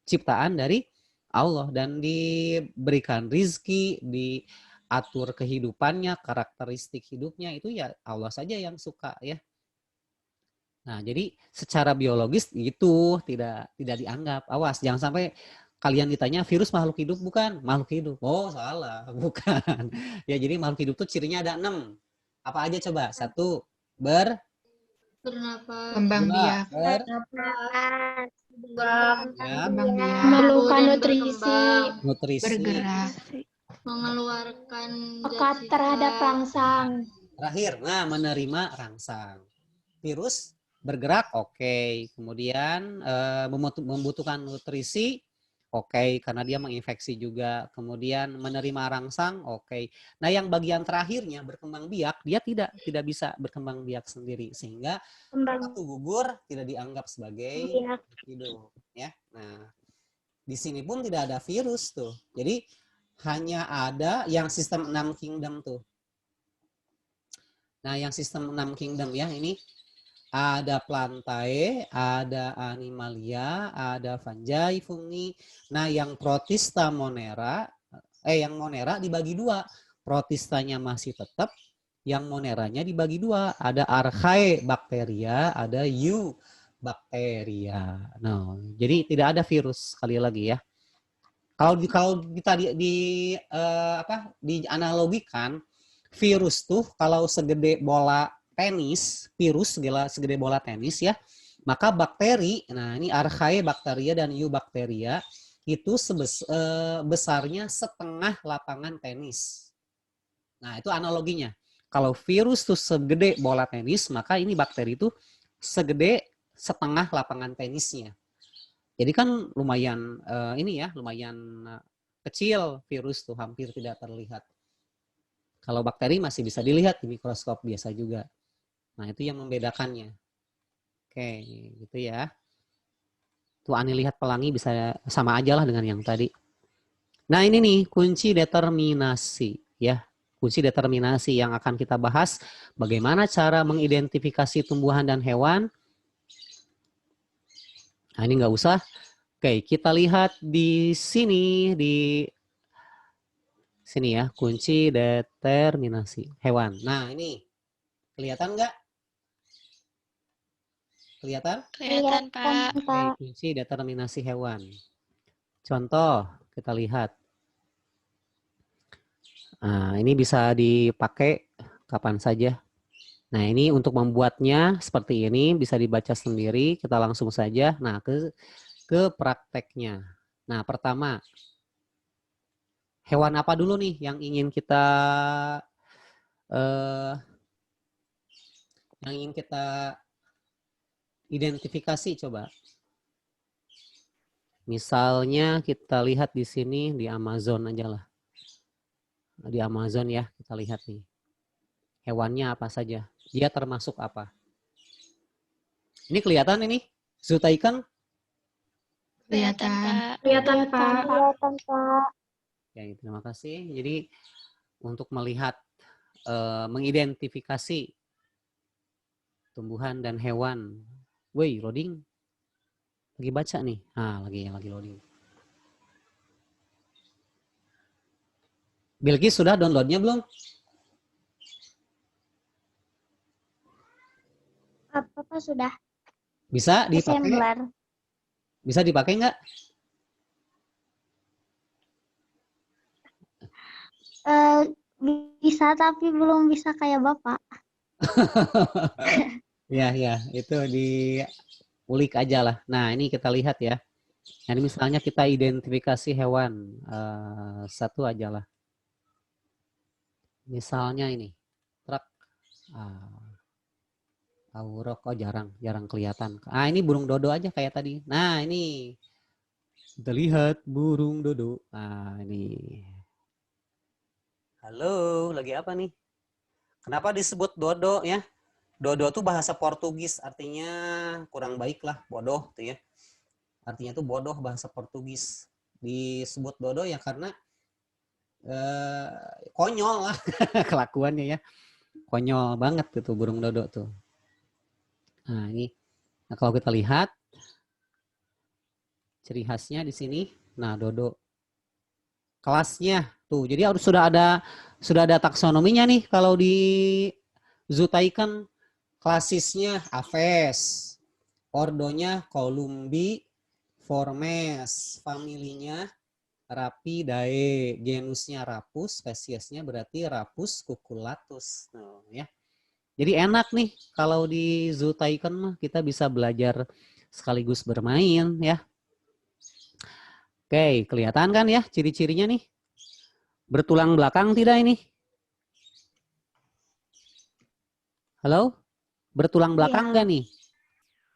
ciptaan dari Allah dan diberikan rizki, diatur kehidupannya, karakteristik hidupnya itu ya Allah saja yang suka ya. Nah, jadi secara biologis itu tidak dianggap. Awas, jangan sampai kalian ditanya virus makhluk hidup bukan? Makhluk hidup. Oh, salah, bukan. Ya, jadi makhluk hidup tuh cirinya ada 6. Apa aja coba? 1, Bernapas. Kembang 2, biak. ya, Kembang biak. Memerlukan dan nutrisi. berkembang, nutrisi. Bergerak. mengeluarkan Pekat zat terhadap sisa, rangsang. Terakhir, nah menerima rangsang. Virus bergerak, oke. Kemudian membutuhkan nutrisi, oke, karena dia menginfeksi juga. Kemudian menerima rangsang, oke. Nah, yang bagian terakhirnya berkembang biak, dia tidak bisa berkembang biak sendiri, sehingga Kembang waktu gugur tidak dianggap sebagai biak. hidup, ya. Nah, di sini pun tidak ada virus tuh. Jadi hanya ada yang sistem 6 kingdom tuh. Nah, yang sistem 6 kingdom ya, ini ada plantae, ada animalia, ada fungi, fungi. Nah, yang protista monera, yang monera dibagi 2. Protistanya masih tetap, yang moneranya dibagi 2. Ada archae bakteria, ada eubakteria. Nah, jadi tidak ada virus sekali lagi ya. Kalau kita dianalogikan, virus tuh kalau segede bola tenis, virus segede bola tenis ya, maka bakteri, nah ini archae bakteria dan eubakteria itu besarnya setengah lapangan tenis. Nah, itu analoginya. Kalau virus tuh segede bola tenis, maka ini bakteri itu segede setengah lapangan tenisnya. Jadi kan lumayan lumayan kecil virus tuh, hampir tidak terlihat. Kalau bakteri masih bisa dilihat di mikroskop biasa juga. Nah, itu yang membedakannya. Oke, gitu ya. Tuh Ani lihat pelangi bisa sama aja lah dengan yang tadi. Nah, ini nih kunci determinasi ya. Kunci determinasi yang akan kita bahas, bagaimana cara mengidentifikasi tumbuhan dan hewan. Nah, ini nggak usah. Oke, kita lihat di sini, ya, kunci determinasi hewan. Nah, ini kelihatan nggak? Kelihatan? Kelihatan, Pak. Oke, kunci determinasi hewan. Contoh, kita lihat. Nah, ini bisa dipakai kapan saja. Nah, ini untuk membuatnya seperti ini, bisa dibaca sendiri, kita langsung saja. Nah, ke prakteknya. Nah, pertama, hewan apa dulu nih yang ingin kita identifikasi coba. Misalnya kita lihat di sini di Amazon aja lah. Di Amazon ya, kita lihat nih. Hewannya apa saja? Dia termasuk apa? Ini kelihatan ini? Zootychon? Kelihatan, Pak. Kelihatan, Pak. Kelihatan, Pak. Ya, terima kasih. Jadi untuk melihat, mengidentifikasi tumbuhan dan hewan. Woi, loading. Lagi baca nih. Ah, lagi loading. Bilqis sudah downloadnya belum? Apa sudah? Bisa dipakai? Assembler. Bisa dipakai nggak? Bisa, tapi belum bisa kayak Bapak. Ya, ya, itu diulik aja lah. Nah, ini kita lihat ya. Nah, ini misalnya kita identifikasi hewan. Satu aja lah. Misalnya ini, truk. Aurok, oh jarang kelihatan. Ini burung dodo aja kayak tadi. Nah, ini kita lihat burung dodo. Nah, ini. Halo, lagi apa nih? Kenapa disebut dodo ya? Dodo tuh bahasa Portugis, artinya kurang baik lah, bodoh tuh ya. Artinya tuh bodoh bahasa Portugis. Disebut dodo ya karena konyol lah kelakuannya ya. Konyol banget gitu burung dodo tuh. Nah, ini. Nah, kalau kita lihat ciri khasnya di sini. Nah, dodo. Kelasnya tuh. Jadi harus sudah ada taksonominya nih kalau di Zootycan. Klasisnya Aves, ordonya Columbi, Formes, familinya Rapidae, genusnya Rapus, spesiesnya berarti Rapus cucullatus. Nah, ya. Jadi enak nih kalau di Zootycan mah kita bisa belajar sekaligus bermain ya. Oke, kelihatan kan ya ciri-cirinya nih? Bertulang belakang tidak ini? Halo? Bertulang belakang nggak nih?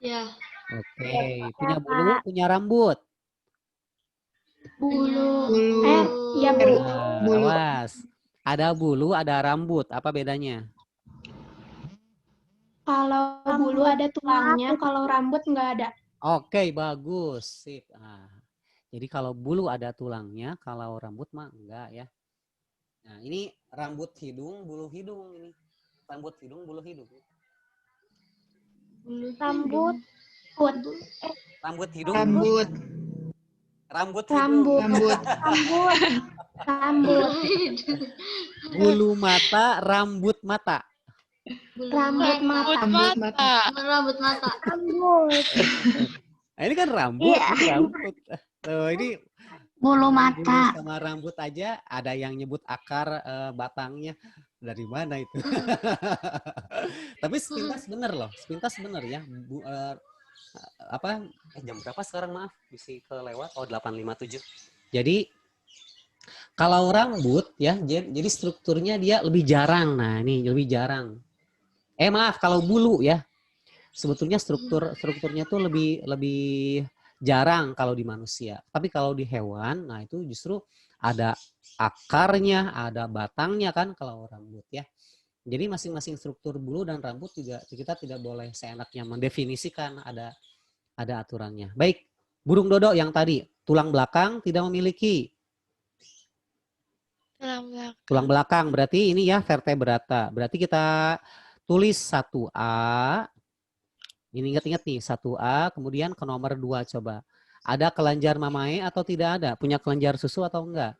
Ya. Oke, punya bulu, punya rambut. Bulu. Ya, Awas. Ada bulu, ada rambut. Apa bedanya? Kalau bulu ada tulangnya, kalau rambut nggak ada. Oke, bagus. Sip. Jadi kalau bulu ada tulangnya, kalau rambut mah enggak ya. Nah, ini rambut hidung, bulu hidung ini. Rambut hidung, bulu hidung. Rambut. Rambut hidung. Rambut. Rambut hidung. Rambut. Bulu mata, rambut mata. Rambut mata. Rambut mata. Rambut. Nah, ini kan rambut, Iya. ini rambut. Tuh, ini Bulu bulu mata. sama rambut aja ada yang nyebut akar batangnya. Dari mana itu? Tapi sepintas bener loh, sepintas bener ya. Jam berapa sekarang, maaf? Bisa kelewat. Oh, 8.57. Jadi kalau rambut ya, jadi strukturnya dia lebih jarang. Nah, ini lebih jarang. Maaf, kalau bulu ya. Sebetulnya strukturnya tuh lebih jarang kalau di manusia. Tapi kalau di hewan, nah itu justru ada akarnya, ada batangnya kan kalau rambut ya. Jadi masing-masing struktur bulu dan rambut juga kita tidak boleh seenaknya mendefinisikan, ada aturannya. Baik, burung dodo yang tadi tulang belakang tidak memiliki. Tulang belakang berarti ini ya vertebrata. Berarti kita tulis 1A. Ini ingat-ingat nih, 1A, kemudian ke nomor 2 coba. Ada kelenjar mamae atau tidak ada? Punya kelenjar susu atau enggak?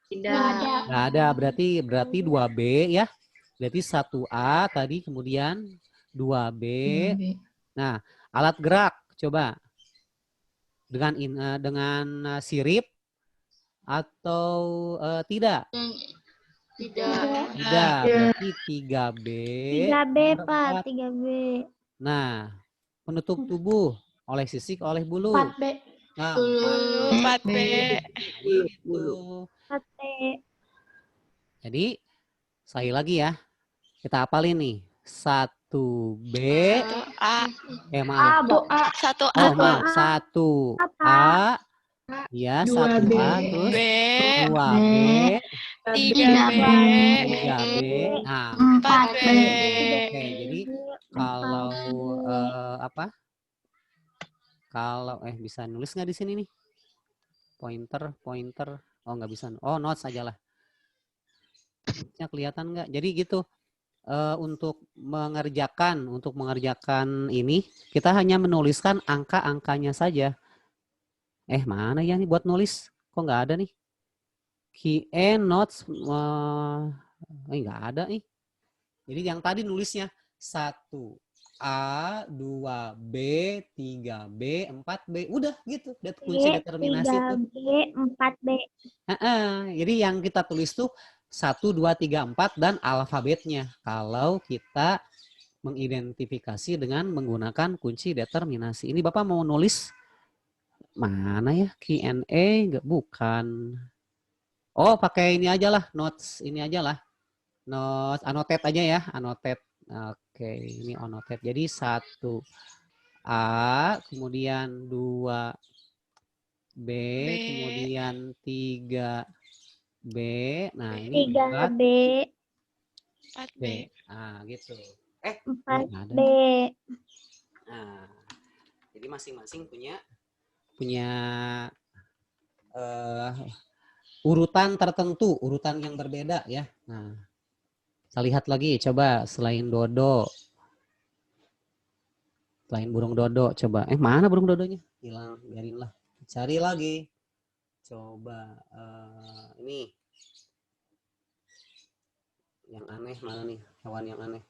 Tidak. Enggak ada, berarti 2B ya. Berarti 1A tadi, kemudian 2B. Nah, alat gerak coba. Dengan sirip atau tidak? Tidak. Tidak, berarti 3B. 3B, Pak. 3B. Nah, penutup tubuh oleh sisik, oleh bulu. 4B. Nah, 4B. itu. 4B. Jadi, sekali lagi ya. Kita hafalin nih. 1B. 1A. Maaf. 1A. 1A. Oh, maaf. 1A. Ya, 1A. Terus B. 2B. 3B. 3B. Nah, 4B. oke. Jadi, kalau kalau bisa nulis nggak di sini nih? Pointer. Oh, nggak bisa. Oh, notes aja lah. Kelihatan nggak? Jadi gitu. Untuk mengerjakan ini kita hanya menuliskan angka-angkanya saja. Mana ya nih buat nulis? Kok nggak ada nih? Key notes nggak ada nih. Jadi yang tadi nulisnya 1A, 2B, 3B, 4B. Udah gitu. Udah kunci determinasi tuh. 3B, 4B. Jadi yang kita tulis tuh 1, 2, 3, 4 dan alfabetnya. Kalau kita mengidentifikasi dengan menggunakan kunci determinasi. Ini Bapak mau nulis mana ya? Q&A enggak, bukan. Oh, pakai ini aja lah, notes ini aja lah. Notes annotate aja ya, annotate. Oke, ini annotate. Jadi 1A, kemudian 2B, kemudian 3B. Nah, ini 3B, 4B. Nah, gitu. 4B. Nah, jadi masing-masing punya urutan tertentu, urutan yang berbeda ya. Nah, kita lihat lagi, coba selain dodo, selain burung dodo, coba. Mana burung dodonya? Hilang, biarinlah. Cari lagi. Coba ini yang aneh mana nih? Hewan yang aneh.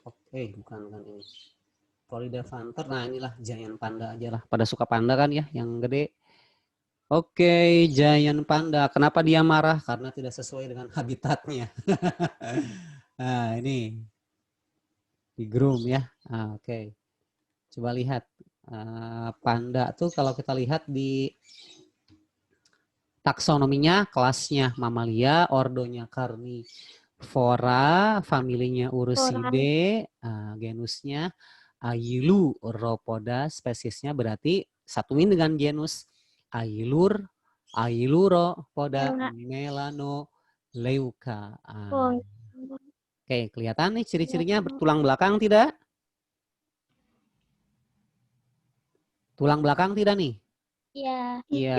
Oke, bukan ini. Florida Panther. Nah, inilah giant panda aja lah. Pada suka panda kan ya, yang gede. Oke, giant panda. Kenapa dia marah? Karena tidak sesuai dengan habitatnya. Nah, ini di groom ya. Oke. Coba lihat. Panda tuh kalau kita lihat di taksonominya, kelasnya mamalia, ordonya Carnivora, familinya Ursidae, genusnya Ailuropoda, spesiesnya berarti satuin dengan genus Ailuropoda melanoleuca. Oke, kelihatan nih ciri-cirinya bertulang belakang tidak? Tulang belakang tidak nih? Iya. Iya.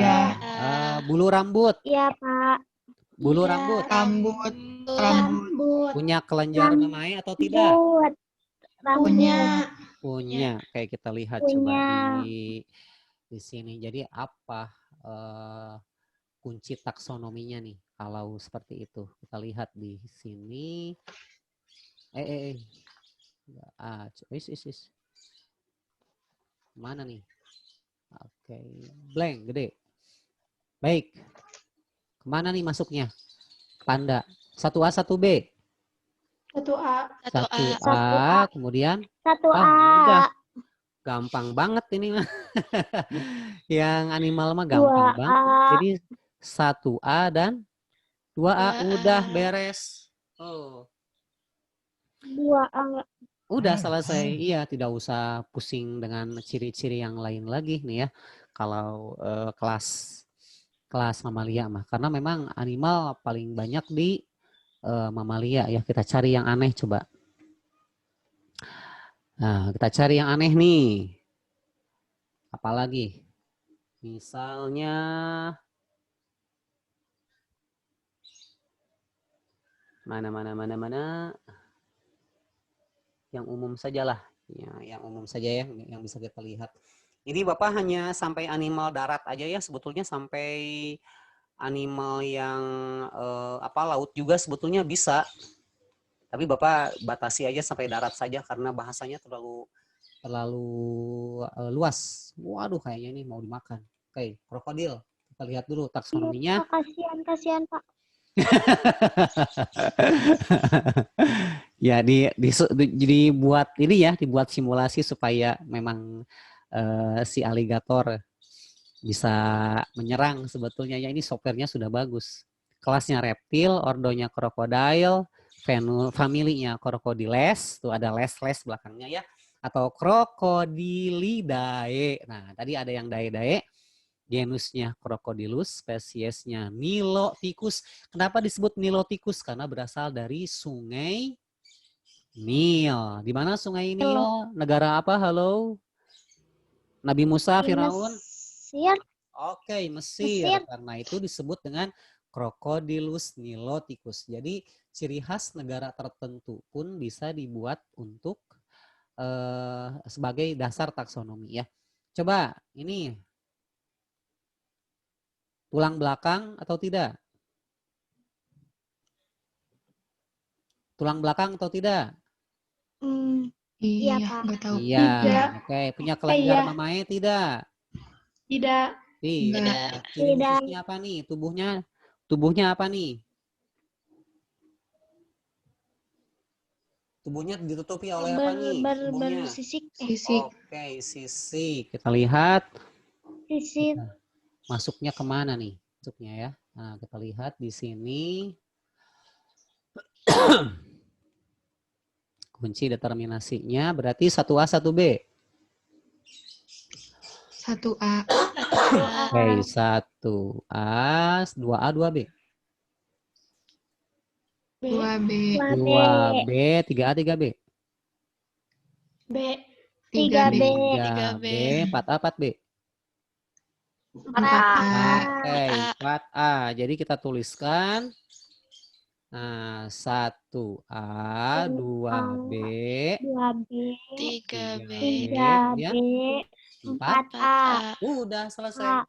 Bulu rambut. Iya, Pak. Bulu Iya. rambut. Rambut. Punya kelenjar memae atau tidak? Punya. Kayak kita lihat coba di sini. Jadi apa kunci taksonominya nih? Kalau seperti itu, kita lihat di sini. Mana nih? Oke, blank, gede. Baik. Kemana nih masuknya? Panda. 1A, 1B. 1A, kemudian 1A. Udah. Gampang banget ini mah. Yang animal mah gampang banget. Jadi 1A dan 2A udah beres. Oh. 2A. Udah selesai. Iya, tidak usah pusing dengan ciri-ciri yang lain lagi nih ya. Kalau kelas mamalia mah, karena memang animal paling banyak di mamalia ya. Kita cari yang aneh coba. Nah, kita cari yang aneh nih. Apalagi? Misalnya mana. Yang umum sajalah, ya, yang umum saja ya, yang bisa kita lihat. Ini Bapak hanya sampai animal darat aja ya, sebetulnya sampai animal yang laut juga sebetulnya bisa. Tapi Bapak batasi aja sampai darat saja karena bahasanya terlalu luas. Waduh, kayaknya ini mau dimakan. Oke, krokodil. Kita lihat dulu taksonominya. Kasihan Pak. Ya, dibuat ini ya, dibuat simulasi supaya memang si aligator bisa menyerang sebetulnya ya. Ini softwarenya sudah bagus. Kelasnya reptil, ordonya krokodil, familinya Crocodiles, tuh ada les belakangnya ya, atau Crocodilidae. Nah, tadi ada yang dae-dae. Genusnya Crocodilus, spesiesnya Niloticus. Kenapa disebut Niloticus? Karena berasal dari sungai Nil. Di mana sungai Nil? Negara apa? Halo? Nabi Musa, Firaun? Mesir. Oke, Mesir. Karena itu disebut dengan Crocodilus Niloticus. Jadi ciri khas negara tertentu pun bisa dibuat untuk sebagai dasar taksonomi ya. Coba ini. Tulang belakang atau tidak? Tulang belakang atau tidak? Iya, Pak. Nggak tahu. Iya. Tidak. Oke, punya kelenjar memae tidak? Tidak. Tidak. Ciri khususnya apa nih? Tubuhnya Tubuhnya apa nih? Tubuhnya ditutupi oleh apa nih? Tubuhnya. Bersisik. Sisik. Oke, sisik. Kita lihat Sisik. masuknya kemana nih? Masuknya ya. Nah, kita lihat di sini. Kunci determinasinya berarti 1A, 1B. 1A. Oke, 1A, 2A, 2B. B, 2B. 2B, 3A, 3B. B, 3B. 3B, 4A, 4B. 4A. Oke, 4A. Jadi kita tuliskan. Nah, 1A, 2B, 2B. 3B, 3B. 4. 4A. Udah selesai.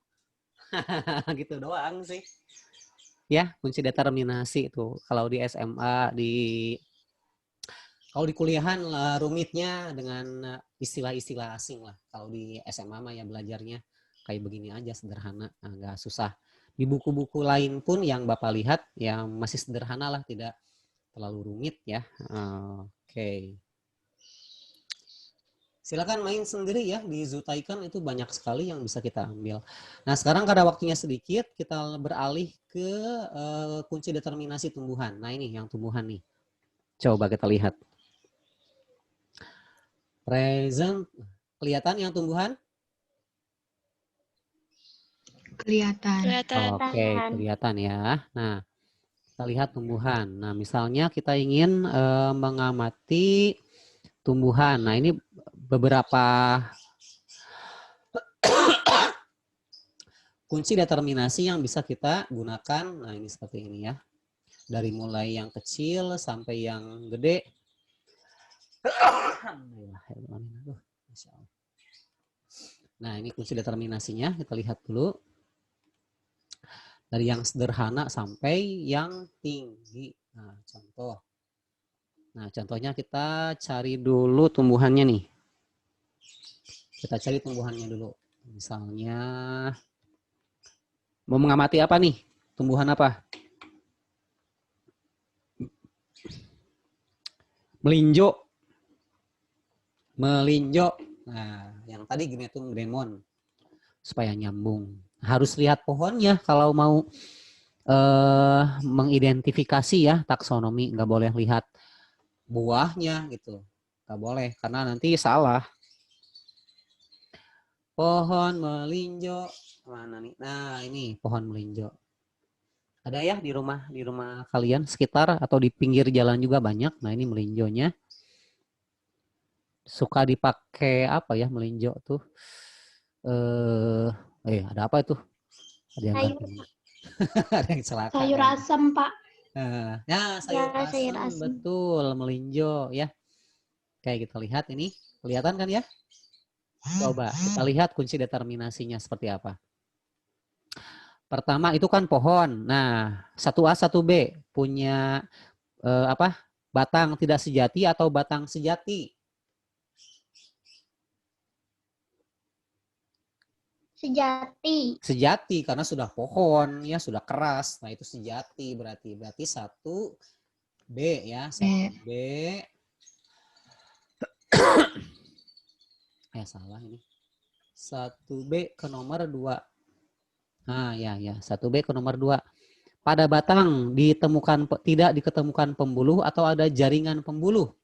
Gitu doang sih. Ya, kunci determinasi itu. Kalau di SMA, kalau di kuliahan rumitnya dengan istilah-istilah asing lah. Kalau di SMA mah ya belajarnya kayak begini aja sederhana, nggak susah. Di buku-buku lain pun yang Bapak lihat ya masih sederhana lah, tidak terlalu rumit ya. Oke. Silakan main sendiri ya, di Zutaikan itu banyak sekali yang bisa kita ambil. Nah, sekarang karena waktunya sedikit, kita beralih ke kunci determinasi tumbuhan. Nah, ini yang tumbuhan nih. Coba kita lihat. Present, kelihatan yang tumbuhan? Kelihatan. Oke, kelihatan ya. Nah, kita lihat tumbuhan. Nah, misalnya kita ingin mengamati tumbuhan. Nah, ini beberapa kunci determinasi yang bisa kita gunakan. Nah, ini seperti ini ya. Dari mulai yang kecil sampai yang gede. Nah, ini kunci determinasinya. Kita lihat dulu. Dari yang sederhana sampai yang tinggi. Nah, contoh. Nah, contohnya kita cari dulu tumbuhannya nih. Kita cari tumbuhannya dulu. Misalnya, mau mengamati apa nih? Tumbuhan apa? Melinjo. Melinjo. Nah, yang tadi Gnetum gremon. Supaya nyambung. Harus lihat pohonnya kalau mau mengidentifikasi ya taksonomi. Nggak boleh lihat buahnya gitu. Nggak boleh, karena nanti salah. Pohon melinjo. Mana nih? Nah, ini pohon melinjo. Ada ya di rumah kalian sekitar atau di pinggir jalan juga banyak. Nah, ini melinjonya. Suka dipakai apa ya melinjo tuh? Ada apa itu? Ada yang ada yang celaka. sayur asem, Pak. Ya, sayur Ya, sayur asem, asem. betul, melinjo ya. Kayak kita lihat ini, kelihatan kan ya? Coba kita lihat kunci determinasinya seperti apa. Pertama itu kan pohon. Nah, 1A, 1B punya batang tidak sejati atau batang sejati? Sejati. Sejati karena sudah pohon ya, sudah keras. Nah, itu sejati berarti 1B ya, 1B. Salah ini. 1B ke nomor 2. Nah, ya, 1B ke nomor 2. Pada batang tidak diketemukan pembuluh atau ada jaringan pembuluh.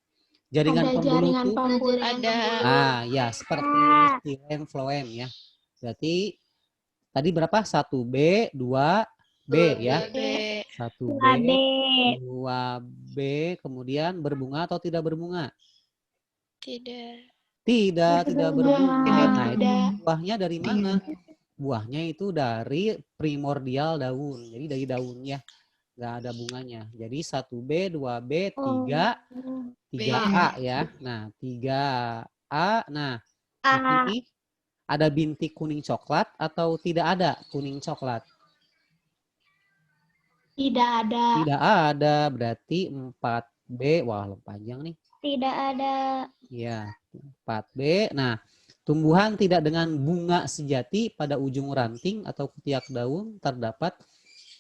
Jaringan Ada pembuluh jaringan itu pembuluh. ada. Ah, ya, seperti xilem, phloem ya. Berarti tadi berapa? 1B, 2B ya. 1B, 2B, kemudian berbunga atau tidak berbunga? Tidak. Tidak berbunga. Nah, itu Tidak. buahnya dari mana? Buahnya itu dari primordial daun. Jadi dari daunnya, nggak ada bunganya. Jadi 1B, 2B, 3A ya. Nah, 3A. Nah, di sini ada bintik kuning coklat atau tidak ada kuning coklat? Tidak ada. Tidak ada, berarti 4B. Wah, panjang nih. Tidak ada. Ya, 4B. Nah, tumbuhan tidak dengan bunga sejati pada ujung ranting atau ketiak daun terdapat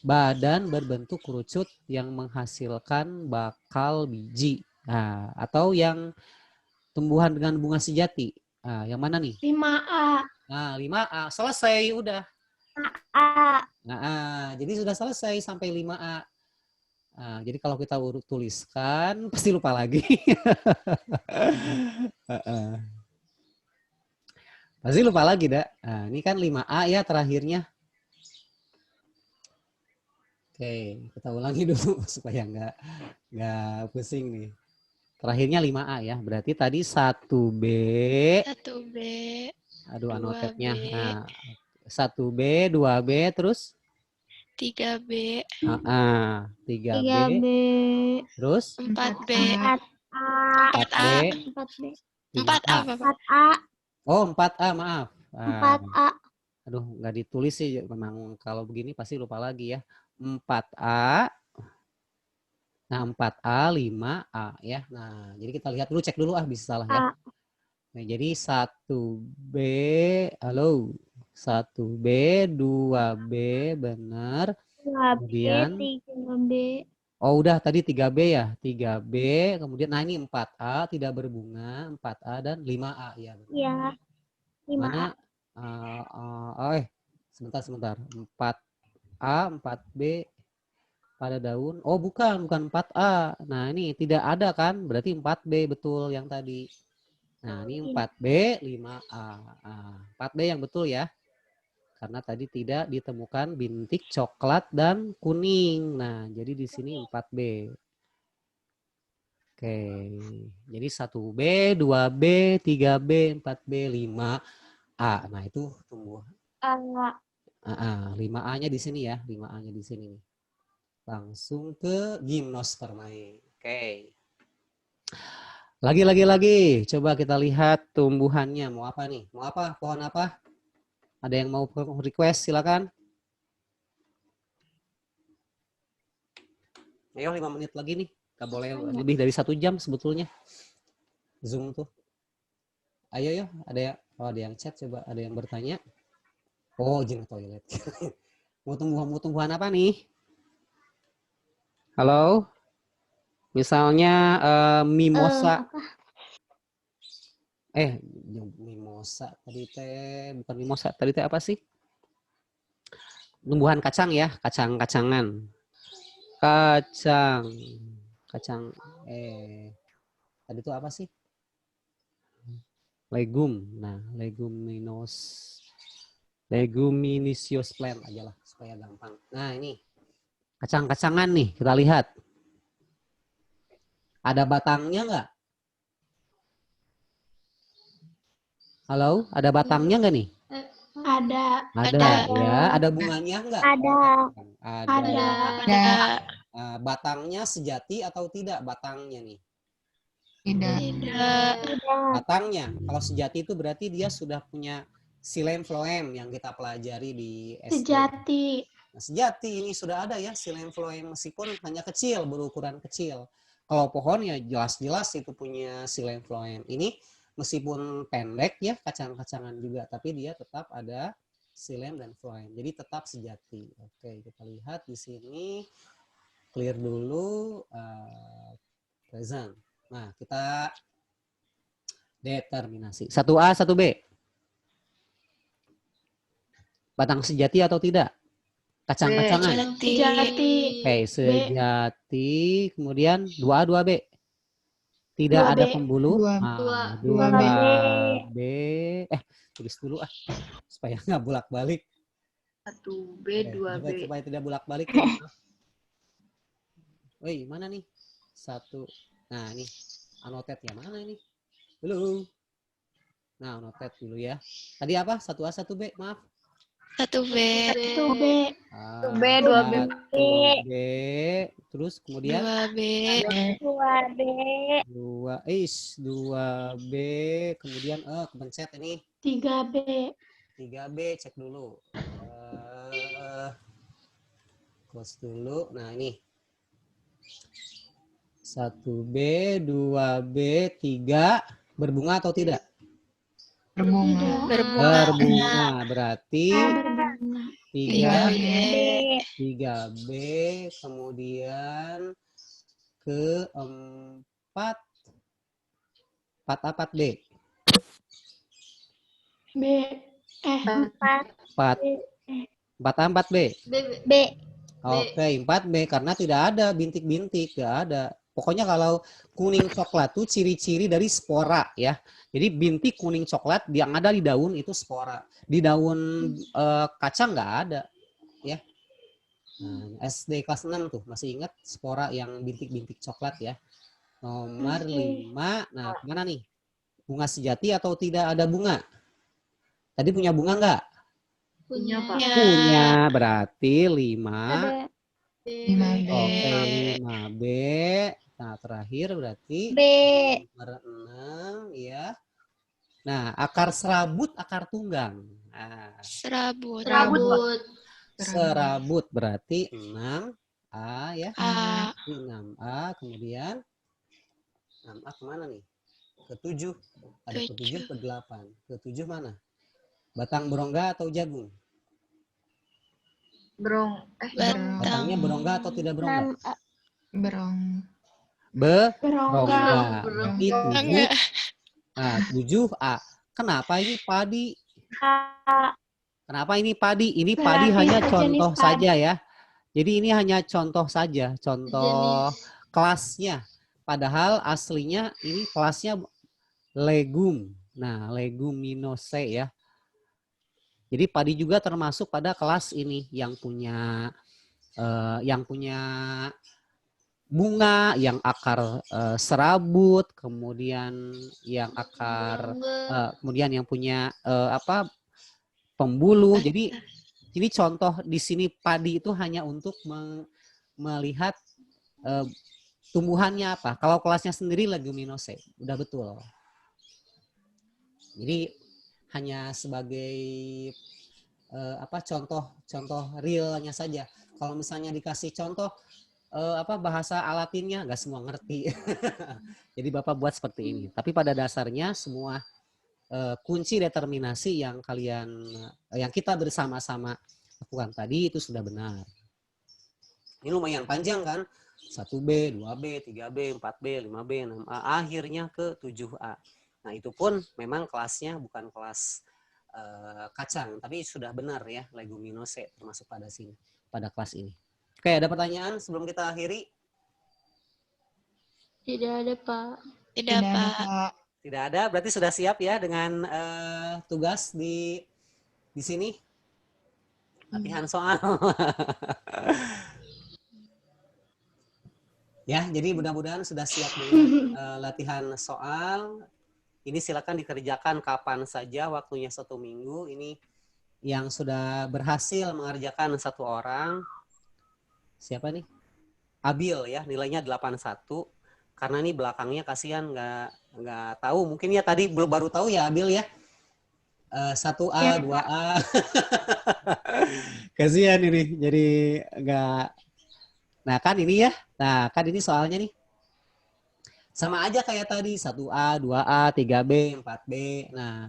badan berbentuk kerucut yang menghasilkan bakal biji. Nah, atau yang tumbuhan dengan bunga sejati. Nah, yang mana nih? 5A. Nah, 5A. Selesai, udah. A. Nah, jadi sudah selesai sampai 5A. Nah, jadi kalau kita tuliskan, pasti lupa lagi. Pasti lupa lagi, dah. Nah, ini kan 5A ya terakhirnya. Oke, kita ulangi dulu supaya nggak pusing nih. Terakhirnya 5A ya. Berarti tadi 1B. 1B, Aduh, 2B, anotetnya. Nah, 1B, 2B, terus 3B, 3B, 3B. terus 4B, 4A. 4B, 4B. 4A, 5A. Bapak. 4A. Oh, 4A, maaf. 4A. Aduh, nggak ditulis sih. Memang kalau begini pasti lupa lagi ya. 4A. Nah, 4A, 5A ya. Nah, jadi kita lihat dulu, cek dulu bisa salah ya. Nah, jadi 1B, halo. 1B, 2B, benar. 2B, Kemudian 3B. oh, udah tadi 3B ya. 3B, kemudian nah ini 4A tidak berbunga, 4A dan 5A ya. Ya. 5A. Mana sebentar. 4A, 4B pada daun. Oh, bukan 4A. Nah, ini tidak ada kan? Berarti 4B betul yang tadi. Nah, ini 4B, 5A. 4B yang betul ya. Karena tadi tidak ditemukan bintik coklat dan kuning. Nah, jadi di sini 4B. Oke. Jadi 1B, 2B, 3B, 4B, 5A. Nah, itu tumbuh. 5A-nya di sini ya. 5A-nya di sini. Langsung ke gimnospermae. Oke. Lagi. Coba kita lihat tumbuhannya. Mau apa nih? Mau apa? Pohon apa? Ada yang mau request? Silakan. Ayo 5 menit lagi nih. Gak boleh lebih dari 1 jam sebetulnya. Zoom tuh. Ayo. Ada yang chat, coba ada yang bertanya. Oh, jin toilet. Mau tumbuhan apa nih? Halo? Misalnya mimosa. Mimosa tadi teh bukan mimosa, tadi teh apa sih? Tumbuhan kacang ya, kacang-kacangan. Kacang. Tadi itu apa sih? Legum. Nah, leguminous plant aja lah supaya gampang. Nah, ini kacang-kacangan nih, kita lihat. Ada batangnya nggak? Halo, ada batangnya nggak nih? Ada. Ya. Ada bunganya nggak? Ada. Batangnya sejati atau tidak batangnya nih? Tidak. Batangnya, kalau sejati itu berarti dia sudah punya xilem phloem yang kita pelajari di SD. Sejati. Nah, sejati ini sudah ada ya xilem phloem meskipun hanya kecil, berukuran kecil. Kalau pohon ya jelas-jelas itu punya xilem phloem. Ini meskipun pendek ya kacang-kacangan juga, tapi dia tetap ada xilem dan phloem. Jadi tetap sejati. Oke, kita lihat di sini. Clear dulu. Present. Nah, kita determinasi. 1A, 1B. Batang sejati atau tidak? Kacang-kacangan. Sejati. Oke, sejati. Kemudian 2A, 2B. Tidak 2B. ada pembuluh. 2B. Tulis dulu supaya nggak bolak-balik. 1B, 2B. Supaya tidak bolak-balik. Woi, mana nih? 1. Nah, ini anotetnya mana ini? Dulu. Nah, anotet dulu ya. Tadi apa? 1A, 1B, maaf. 1B, 1B. 1B, 2B. 2B. Terus kemudian 2B, 2B. 2B. Kemudian kepencet ini. 3B. 3B, cek dulu. Close dulu. Nah, ini. 1B, 2B, 3. Berbunga atau tidak? Berbunga. berbunga. Berbunga. Berarti 3B. 3B, kemudian keempat 4A 4B. B. 4 4 4A 4B. B. Oke, 4B karena tidak ada bintik-bintik, tidak ada. Pokoknya kalau kuning coklat tuh ciri-ciri dari spora ya. Jadi bintik kuning coklat yang ada di daun itu spora. Di daun kacang nggak ada ya. Nah, SD kelas 6 tuh masih ingat spora yang bintik-bintik coklat ya. Nomor 5. Nah, mana nih? Bunga sejati atau tidak ada bunga? Tadi punya bunga nggak? Punya, Pak. Ya. Punya, berarti 5. Ada 5B. Oke, 5B. Nah, terakhir berarti B. nomor 6 ya. Nah, akar serabut, akar tunggang. Nah, Serabut. serabut berarti 6A ya. A. 6A, kemudian 6A kemana nih? Ke-7. Ada ke-7, ke-8. Ke-7 mana? Batang berongga atau jagung? Batang. Batangnya berongga atau tidak berongga? 6 Berong. Berongga. Berarti 7. Enggak. Nah, 7A. Kenapa ini padi? A. Kenapa ini padi? Ini Berarti padi hanya sejenis contoh padi. saja ya. Jadi ini hanya contoh saja, contoh kelasnya. Padahal aslinya ini kelasnya legum. Nah, leguminosae ya. Jadi padi juga termasuk pada kelas ini yang punya bunga, yang akar serabut, kemudian yang akar, kemudian yang punya pembuluh. Jadi ini contoh di sini padi itu hanya untuk melihat tumbuhannya apa. Kalau kelasnya sendiri leguminosae, udah betul. Jadi hanya sebagai contoh realnya saja. Kalau misalnya dikasih contoh bahasa Latinnya nggak semua ngerti. Jadi Bapak buat seperti ini. Tapi pada dasarnya semua kunci determinasi yang yang kita bersama-sama lakukan tadi itu sudah benar. Ini lumayan panjang kan? 1B, 2B, 3B, 4B, 5B, 6A, akhirnya ke 7A. Nah, itu pun memang kelasnya bukan kelas kacang, tapi sudah benar ya, leguminosae termasuk pada sini, pada kelas ini. Oke, ada pertanyaan sebelum kita akhiri? Tidak ada, Pak. Tidak, Pak. Tidak ada, berarti sudah siap ya dengan tugas di sini? Latihan soal. Ya, jadi mudah-mudahan sudah siap dengan latihan soal. Ini silakan dikerjakan kapan saja, waktunya 1 minggu. Ini yang sudah berhasil mengerjakan 1 orang. Siapa nih? Abil ya, nilainya 81. Karena ini belakangnya kasihan nggak tahu. Mungkin ya tadi baru tahu ya Abil ya. 1A, 2A. Kasihan ini. Jadi nggak. Nah kan ini ya. Nah kan ini soalnya nih. Sama aja kayak tadi, 1A, 2A, 3B, 4B. Nah,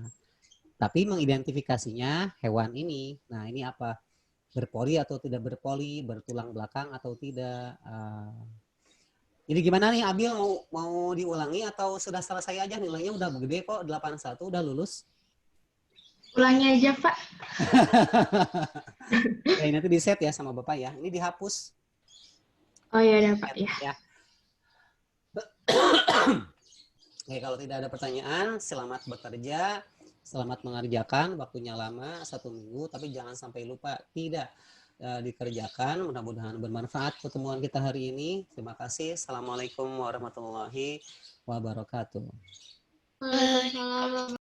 tapi mengidentifikasinya hewan ini. Nah, ini apa? Berpoli atau tidak berpoli, bertulang belakang atau tidak. Jadi gimana nih, Abil mau diulangi atau sudah selesai aja? Nilainya udah gede kok, 81, udah lulus. Ulangi aja, Pak. Oke, nanti di set ya sama Bapak ya. Ini dihapus. Oh ya, ada, Pak. Ya. Oke, kalau tidak ada pertanyaan, selamat bekerja, selamat mengerjakan, waktunya lama 1 minggu, tapi jangan sampai lupa tidak dikerjakan. Mudah-mudahan bermanfaat pertemuan kita hari ini. Terima kasih. Assalamualaikum warahmatullahi wabarakatuh. Waalaikumsalam.